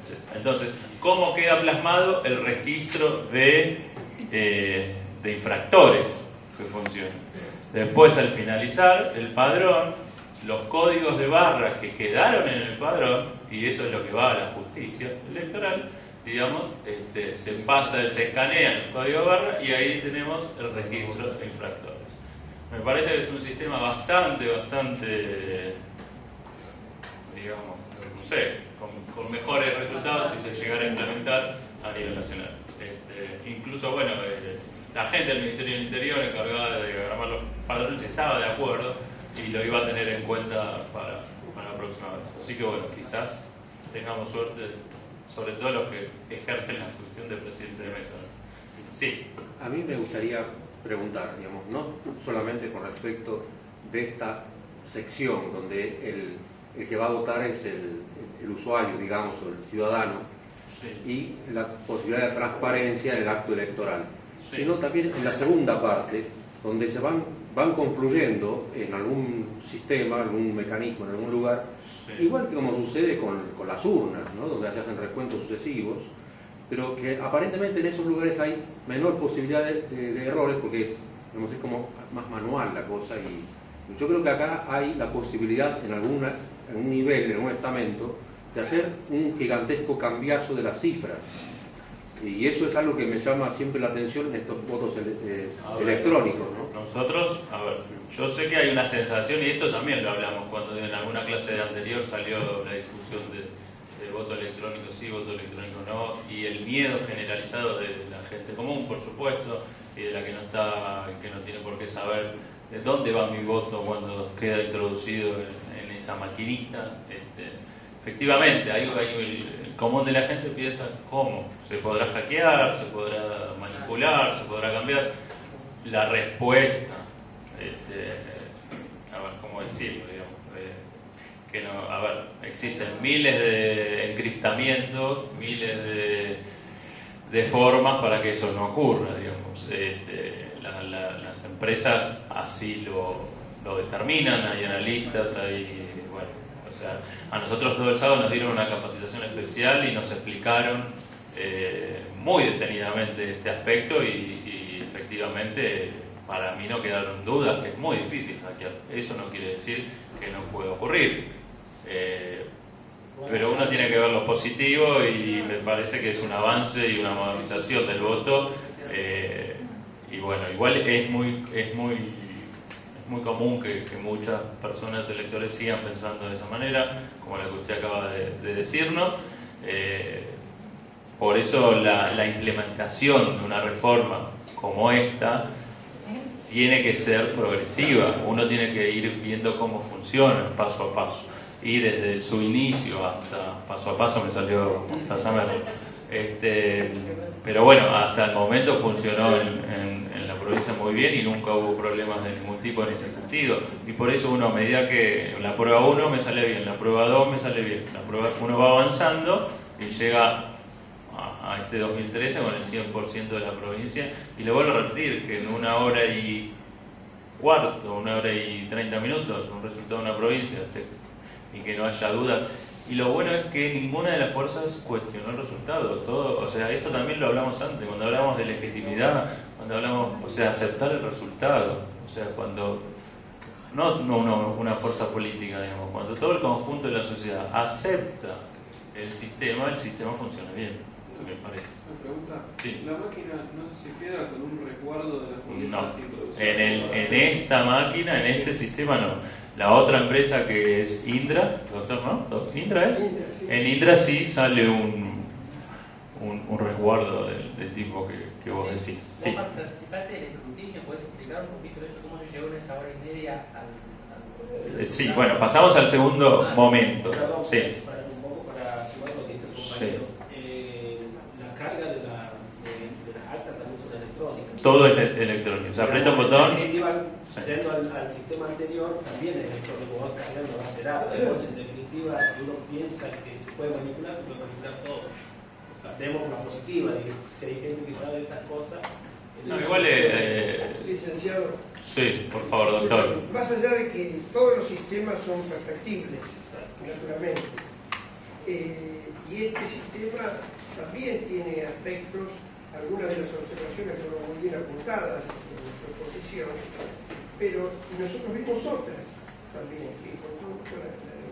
etcétera. Entonces, ¿cómo queda plasmado el registro de infractores que funciona? Después, al finalizar el padrón, los códigos de barra que quedaron en el padrón, y eso es lo que va a la justicia electoral, digamos, se escanean el código de barra y ahí tenemos el registro de infractores. Me parece que es un sistema bastante, digamos, no sé, con mejores resultados si se llegara a implementar a nivel nacional. Incluso, bueno, la gente del Ministerio del Interior encargada de diagramar los padrones estaba de acuerdo y lo iba a tener en cuenta para la próxima vez. Así que bueno, quizás tengamos suerte, sobre todo los que ejercen la función de presidente de mesa. Sí. A mí me gustaría preguntar, digamos, no solamente con respecto de esta sección donde el que va a votar es el usuario, digamos, o el ciudadano, sí, y la posibilidad de transparencia en el acto electoral, sí, sino también en la segunda parte, donde se van confluyendo en algún sistema, algún mecanismo, en algún lugar, sí, igual que como sucede con las urnas, ¿no? Donde se hacen recuentos sucesivos, pero que aparentemente en esos lugares hay menor posibilidad de errores, porque es como más manual la cosa, y yo creo que acá hay la posibilidad en algún nivel, en algún estamento, de hacer un gigantesco cambiazo de las cifras. Y eso es algo que me llama siempre la atención en estos votos electrónicos, ¿no? Nosotros, a ver, yo sé que hay una sensación, y esto también lo hablamos cuando en alguna clase anterior salió la discusión de voto electrónico sí, voto electrónico no, y el miedo generalizado de la gente común, por supuesto, y de la que no está, que no tiene por qué saber de dónde va mi voto cuando queda introducido en esa maquinita. Efectivamente, el común de la gente piensa cómo se podrá hackear, se podrá manipular, se podrá cambiar. La respuesta, a ver, ¿cómo decirlo? Digamos, que no, a ver, existen miles de encriptamientos, miles de formas para que eso no ocurra, digamos. Las empresas así lo determinan, hay analistas, hay, bueno, o sea, a nosotros todo el sábado nos dieron una capacitación especial y nos explicaron muy detenidamente este aspecto y efectivamente para mí no quedaron dudas que es muy difícil hackear. Eso no quiere decir que no pueda ocurrir, pero uno tiene que ver lo positivo y me parece que es un avance y una modernización del voto, y bueno, igual es muy común que muchas personas electores sigan pensando de esa manera, como la que usted acaba de decirnos. Por eso la implementación de una reforma como esta tiene que ser progresiva. Uno tiene que ir viendo cómo funciona paso a paso, y desde su inicio hasta paso a paso me salió pero bueno, hasta el momento funcionó en la provincia muy bien y nunca hubo problemas de ningún tipo en ese sentido, y por eso uno, a medida que la prueba 1 me sale bien, la prueba 2 me sale bien, la prueba 1 va avanzando y llega a este 2013 con el 100% de la provincia, y le vuelvo a repetir que en 1 hora y cuarto, 1 hora y 30 minutos un resultado de una provincia, y que no haya dudas. Y lo bueno es que ninguna de las fuerzas cuestionó el resultado. Todo, o sea, esto también lo hablamos antes, cuando hablamos de legitimidad, cuando hablamos, o sea, aceptar el resultado. O sea, cuando no una fuerza política, digamos, cuando todo el conjunto de la sociedad acepta el sistema funciona bien, me parece. Una pregunta. Sí. ¿La máquina no se queda con un resguardo de las boletas introducidas? En esta máquina, en este sistema no. La otra empresa que es Indra, doctor, ¿no? ¿Indra es? Indra, sí. En Indra sí sale un resguardo del tipo que vos decís. Sí. Vos participaste del escrutinio, ¿podés explicar un poquito eso? ¿Cómo se llegó en esa hora y media al... Sí, bueno, pasamos al segundo momento. Perdón, Sí. un poco para sumar lo que dice el Sí. compañero. La carga de las actas también son electrónicas. Todo es electrónico. O sea, aprieta un botón. En definitiva, yendo al sistema anterior, también es electrónico, va cargando base de datos. Entonces, en definitiva, si uno piensa que se puede manipular, se puede manipular todo. O sea, vemos la positiva de que si hay gente que sabe estas cosas. No, igual. Licenciado. Sí, por favor, doctor. Más allá de que todos los sistemas son perfectibles, naturalmente, y este sistema también tiene aspectos, algunas de las observaciones fueron muy bien apuntadas en su exposición, pero nosotros vimos otras también, que con todo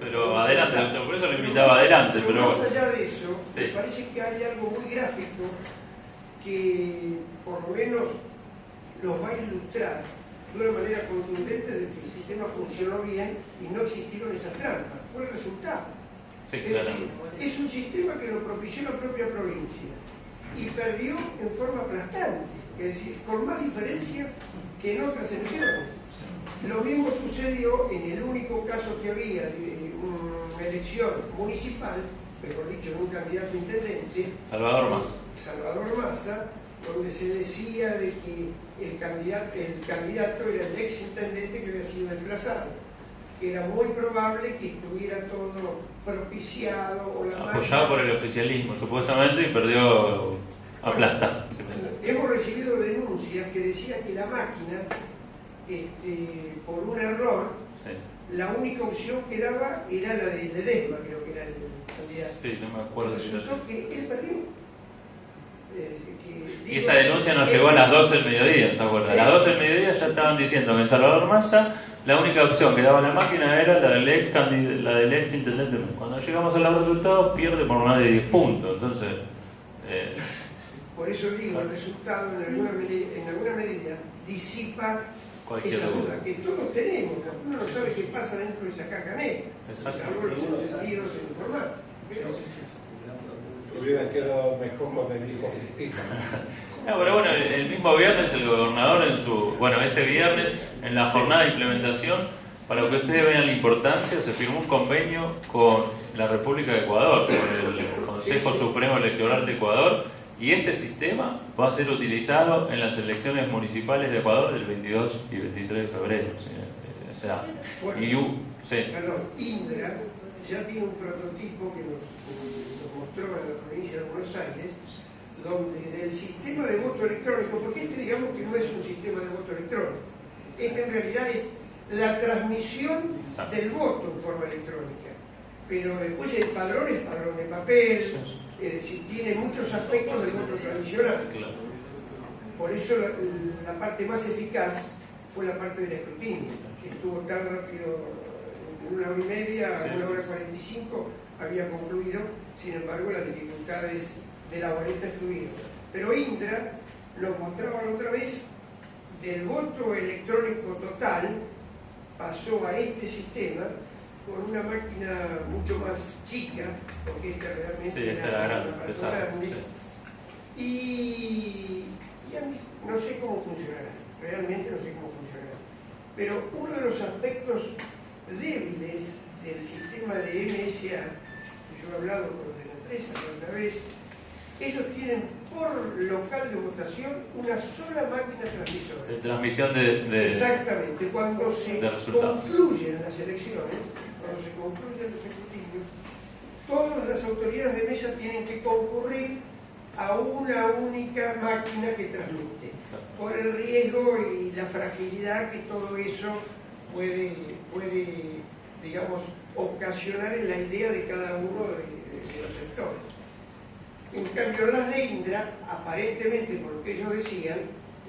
Pero adelante, doctor, por eso lo invitaba adelante. Pero más allá de eso, sí, me parece que hay algo muy gráfico que por lo menos los va a ilustrar de una manera contundente de que el sistema funcionó bien y no existieron esas trampas. Fue el resultado. Sí, es claro. decir, es un sistema que lo propició la propia provincia y perdió en forma aplastante, es decir, con más diferencia que en otras elecciones. Lo mismo sucedió en el único caso que había de una elección municipal, mejor dicho, de un candidato a intendente, Salvador Massa, donde se decía de que el candidato era el ex intendente que había sido desplazado, que era muy probable que estuviera todo propiciado o la apoyado por el oficialismo, supuestamente, y perdió aplastado. Hemos recibido denuncias que decían que la máquina, por un error, sí, la única opción que daba era la de Ledesma, creo que era el candidato. Sí, no me acuerdo si resultó que él perdió. Y esa denuncia nos llegó a las 12 del mediodía, ¿se acuerdan? A las 12 del mediodía ya estaban diciendo que en Salvador Massa la única opción que daba la máquina era la del ex intendente. Cuando llegamos a los resultados pierde por más de 10 puntos. Entonces, por eso digo, el resultado en alguna medida disipa esa duda que todos tenemos. Uno no sabe qué pasa dentro de esa caja negra. Salvo los entendidos en informática. Hubiera quedado mejor con el hijo ficticio. No, pero bueno, el mismo viernes el gobernador ese viernes en la jornada de implementación, para que ustedes vean la importancia, se firmó un convenio con la República de Ecuador, con el Consejo Supremo Electoral de Ecuador, y este sistema va a ser utilizado en las elecciones municipales de Ecuador del 22 y 23 de febrero. O sea, Indra ya tiene un prototipo que nos mostró en la provincia de Buenos Aires, donde del sistema de voto electrónico, porque digamos que no es un sistema de voto electrónico, en realidad es la transmisión del voto en forma electrónica, pero después el padrón es padrón de papel, es decir, tiene muchos aspectos del voto tradicional. Por eso la parte más eficaz fue la parte del escrutinio, que estuvo tan rápido, en 1 hora y media, 1 hora 45, había concluido. Sin embargo, las dificultades de la boleta estuvieron. Pero Indra nos mostraba la otra vez, del voto electrónico total pasó a este sistema con una máquina mucho más chica, porque esta realmente era grande. Y a mí no sé cómo funcionará, realmente no sé cómo funcionará. Pero uno de los aspectos débiles del sistema de MSA, que yo he hablado con los de la empresa la otra vez, ellos tienen por local de votación una sola máquina transmisora. De transmisión de Exactamente, cuando se concluyen las elecciones, cuando se concluyen los ejecutivos, todas las autoridades de mesa tienen que concurrir a una única máquina que transmite, por el riesgo y la fragilidad que todo eso puede digamos, ocasionar en la idea de cada uno de los sectores. En cambio, las de Indra, aparentemente, por lo que ellos decían,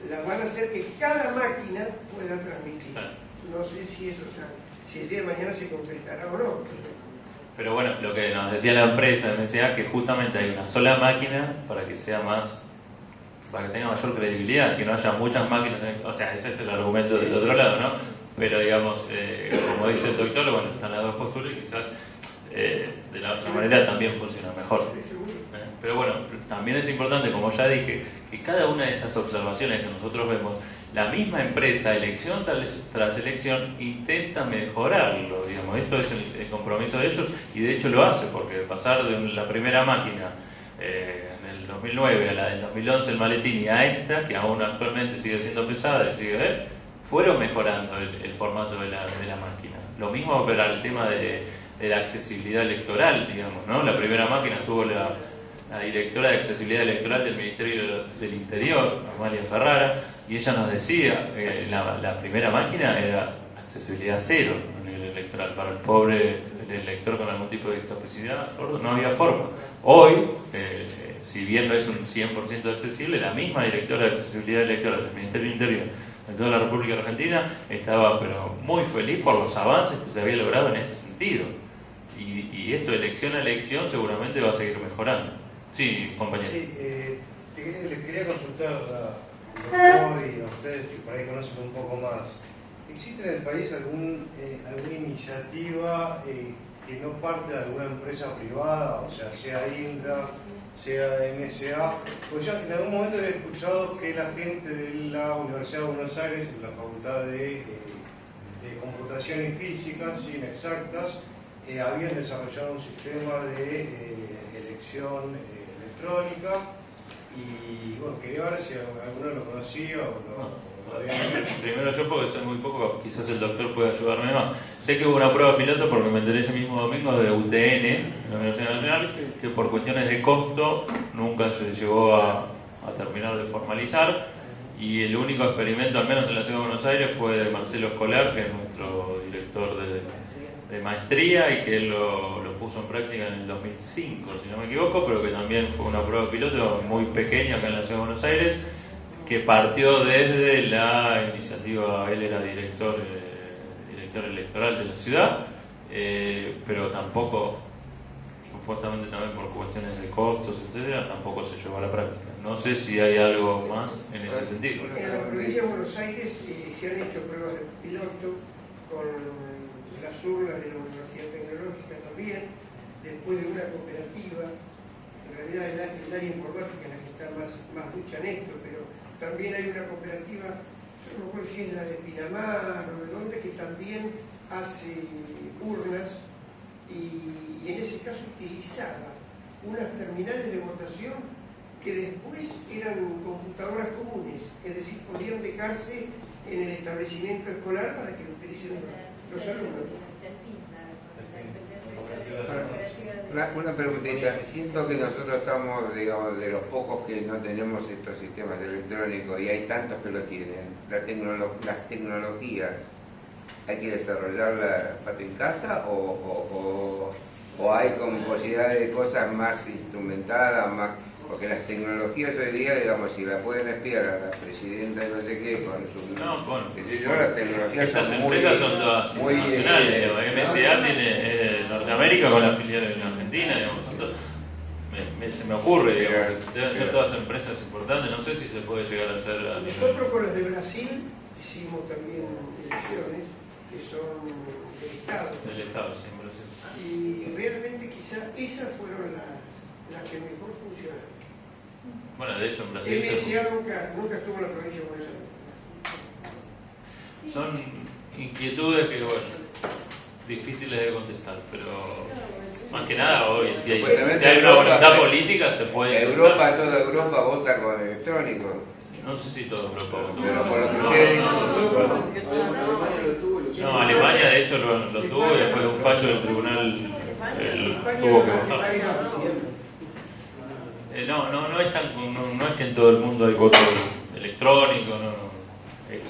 las van a hacer que cada máquina pueda transmitir. No sé si eso, si el día de mañana se concretará o no. Pero bueno, lo que nos decía la empresa, MSA, que justamente hay una sola máquina para que sea para que tenga mayor credibilidad, que no haya muchas máquinas, o sea, ese es el argumento del otro lado, ¿no? Pero digamos, como dice el doctor, bueno, están las dos posturas y quizás de la otra manera también funciona mejor. Pero bueno, también es importante, como ya dije, que cada una de estas observaciones que nosotros vemos, la misma empresa, elección tras elección, intenta mejorarlo, digamos. Esto es el compromiso de ellos y de hecho lo hace, porque pasar de la primera máquina en el 2009 a la del 2011, el maletín, y a esta, que aún actualmente sigue siendo pesada y sigue fueron mejorando el formato de la máquina. Lo mismo para el tema de la accesibilidad electoral, digamos, ¿no? La primera máquina tuvo la directora de accesibilidad electoral del Ministerio del Interior, Amalia Ferrara, y ella nos decía que la primera máquina era accesibilidad cero a nivel electoral. Para el pobre elector con algún tipo de discapacidad no había forma. Hoy, si bien no es un 100% accesible, la misma directora de accesibilidad electoral del Ministerio del Interior de toda la República Argentina estaba pero muy feliz por los avances que se había logrado en este sentido. Y esto, elección a elección, seguramente va a seguir mejorando. Sí, compañero. Sí, les quería consultar al doctor y a ustedes que por ahí conocen un poco más. ¿Existe en el país alguna iniciativa que no parte de alguna empresa privada, o sea Indra, sea MSA? Pues ya en algún momento he escuchado que la gente de la Universidad de Buenos Aires, en la Facultad de Computación y Física, sin exactas, habían desarrollado un sistema de elección electrónica y bueno, quería ver si alguno lo conocía o no. Primero yo, porque soy muy poco, quizás el doctor puede ayudarme más. Sé que hubo una prueba piloto, porque me enteré ese mismo domingo, de UTN, la Universidad Nacional, que por cuestiones de costo nunca se llegó a terminar de formalizar, y el único experimento, al menos en la Ciudad de Buenos Aires, fue de Marcelo Escolar, que es nuestro director de de maestría y que él lo puso en práctica en el 2005, si no me equivoco, pero que también fue una prueba piloto muy pequeña acá en la Ciudad de Buenos Aires, que partió desde la iniciativa. Él era director electoral de la ciudad, pero tampoco, supuestamente también por cuestiones de costos, etcétera, tampoco se llevó a la práctica. No sé si hay algo más en ese sentido. En la provincia de Buenos Aires se han hecho pruebas de piloto con las urnas de la Universidad Tecnológica también, después de una cooperativa. En realidad el área informática es la que está más ducha en esto, pero también hay una cooperativa, yo no recuerdo si es la de Pinamar o de dónde, que también hace urnas y en ese caso utilizaba unas terminales de votación que después eran computadoras comunes, es decir, podían dejarse en el establecimiento escolar para que lo utilicen los alumnos. Una preguntita, siento que nosotros estamos, digamos, de los pocos que no tenemos estos sistemas electrónicos y hay tantos que lo tienen. Las tecnologías, ¿hay que desarrollarlas en casa o hay como posibilidades de cosas más instrumentadas, más? Porque las tecnologías hoy día, digamos, si la pueden espiar a la presidenta de no sé qué, con su... las tecnologías estas son empresas son todas internacionales. MSA tiene Norteamérica con la filial en Argentina, digamos. Se me ocurre, digamos, deben ser todas empresas importantes. No sé si se puede llegar a hacer a nivel... Nosotros con las de Brasil hicimos también elecciones que son del Estado. Del Estado, sí, en Brasil. Y realmente quizá esas fueron las que mejor funcionaron. Bueno, de hecho en Brasil MSA nunca estuvo en la provincia de Buenos Aires. son inquietudes que, bueno, difíciles de contestar, pero más que nada hoy, si hay una voluntad política, se puede... Europa, toda Europa vota con electrónico. No sé si toda Europa vota. Pero por lo que ustedes no, Alemania de hecho lo tuvo y después de un fallo del tribunal tuvo que votar. No es que en todo el mundo hay voto electrónico, no.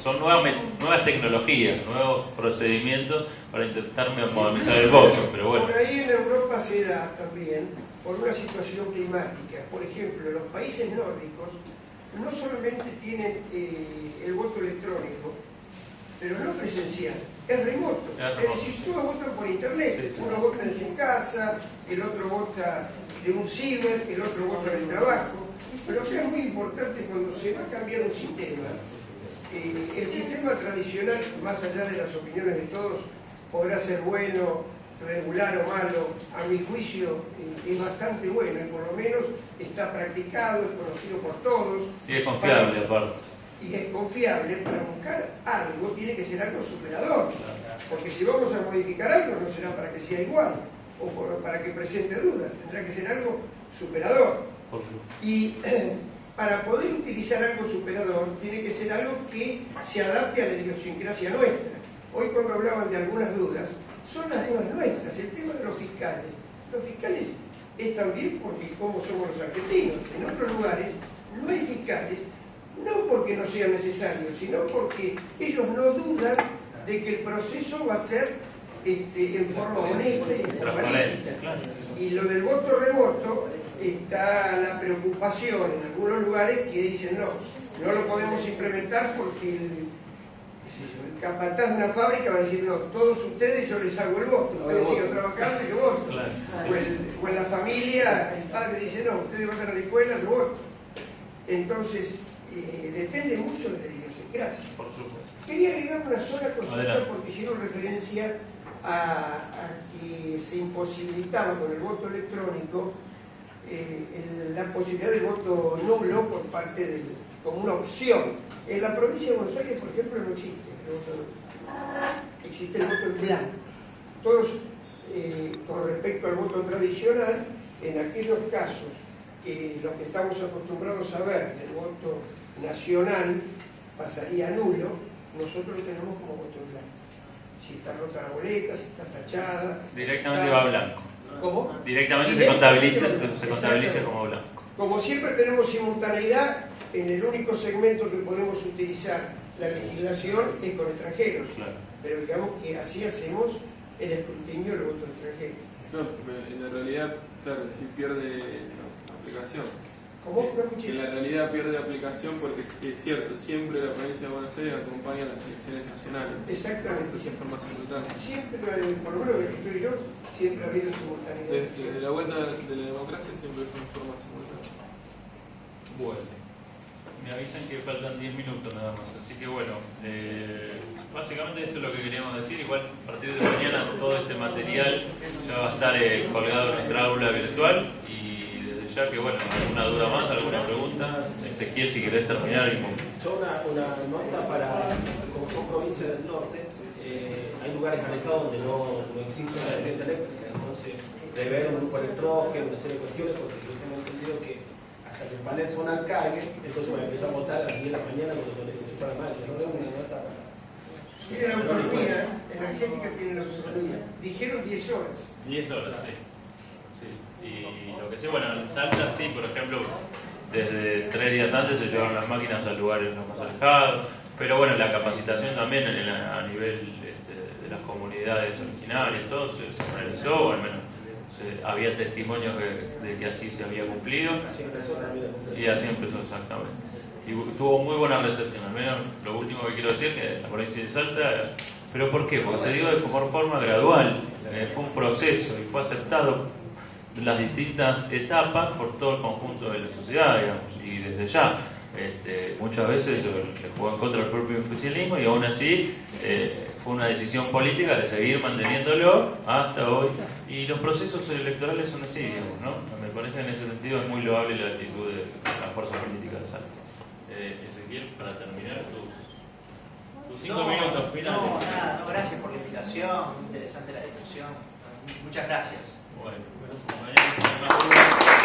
Son nuevas tecnologías, nuevos procedimientos para intentar modernizar el voto, pero bueno. Por ahí en Europa se da también por una situación climática. Por ejemplo, los países nórdicos no solamente tienen el voto electrónico, pero no presencial, es remoto. Es decir, todos votan por internet. Sí. Uno vota en su casa, el otro vota de un ciber, el otro vota en el trabajo. Pero lo que es muy importante cuando se va a cambiar un sistema, el sistema tradicional, más allá de las opiniones de todos, podrá ser bueno, regular o malo. A mi juicio es bastante bueno y por lo menos está practicado, es conocido por todos. Y es confiable aparte. Y es confiable. Para buscar algo tiene que ser algo superador, porque si vamos a modificar algo no será para que sea igual o para que presente dudas, tendrá que ser algo superador. Y para poder utilizar algo superador tiene que ser algo que se adapte a la idiosincrasia nuestra. Hoy cuando hablaban de algunas dudas, son las dudas nuestras. El tema de los fiscales es también porque como somos los argentinos, en otros lugares no hay fiscales, no porque no sean necesarios, sino porque ellos no dudan de que el proceso va a ser en forma honesta y en forma lícita. Y lo del voto remoto, está la preocupación en algunos lugares que dicen no lo podemos implementar porque el capataz de una fábrica va a decir no, todos ustedes yo les hago el voto, ustedes sigan trabajando y yo voto. O en la familia el padre dice no, ustedes vayan a la escuela, yo voto. Entonces depende mucho de la idiosincrasia. Por supuesto. Quería agregar una sola cosita porque hicieron referencia a que se imposibilitaba con el voto electrónico la posibilidad del voto nulo por parte como una opción. En la provincia de Buenos Aires, por ejemplo, no existe el voto nulo. Existe el voto en blanco. Todos, con respecto al voto tradicional, en aquellos casos que los que estamos acostumbrados a ver del voto nacional pasaría nulo, nosotros lo tenemos como voto en blanco. Si está rota la boleta, si está tachada... Directamente va a blanco. ¿Cómo? Directamente se contabiliza como blanco. Como siempre tenemos simultaneidad, en el único segmento que podemos utilizar la legislación es con extranjeros. Claro. Pero digamos que así hacemos el escrutinio del voto extranjero. No, en la realidad, claro, sí pierde aplicación. ¿Cómo? No escuché. En la realidad pierde aplicación porque es cierto, siempre la provincia de Buenos Aires acompaña las elecciones nacionales. Exactamente. Es en forma simultánea. Siempre, por lo menos que estoy yo, siempre ha habido simultaneidad. Desde la vuelta de la democracia siempre fue en forma simultánea. Bueno, me avisan que faltan 10 minutos nada más, así que bueno, básicamente esto es lo que queríamos decir. Igual a partir de mañana todo este material ya va a estar colgado en nuestra aula virtual, y desde ya que bueno, alguna duda más, alguna pregunta. Ezequiel, si querés terminar. Yo una nota para, como son provincias del norte, hay lugares alejados donde no existe la corriente eléctrica, entonces debe haber un grupo electrógeno, una serie de cuestiones, porque yo tengo entendido que hasta que Valencia una calle, entonces va a empezar a votar a las 10 de la mañana cuando no le para mal. No es una nota para... Tiene la autonomía, energética tiene la autonomía. Dijeron 10 horas. 10 horas, sí. Sí. Y lo que sé, bueno, en Salta sí, por ejemplo, desde 3 días antes se llevaron las máquinas a lugares más alejados, pero bueno, la capacitación también a nivel de las comunidades originarias, todo se realizó, o al menos había testimonios de que así se había cumplido, y así empezó exactamente. Y tuvo muy buena recepción, al menos lo último que quiero decir, que la provincia de Salta, ¿pero por qué? Porque se dio de forma gradual, fue un proceso y fue aceptado en las distintas etapas por todo el conjunto de la sociedad, digamos, y desde ya. Muchas veces le jugó en contra del propio oficialismo, y aún así fue una decisión política de seguir manteniéndolo hasta hoy, y los procesos electorales son así, digamos, ¿no? Me parece en ese sentido es muy loable la actitud de la fuerza política de Salta. Ezequiel, para terminar tus 5 minutos finales. No, nada, no, gracias por la invitación, muy interesante la discusión, muchas gracias. Bueno, mañana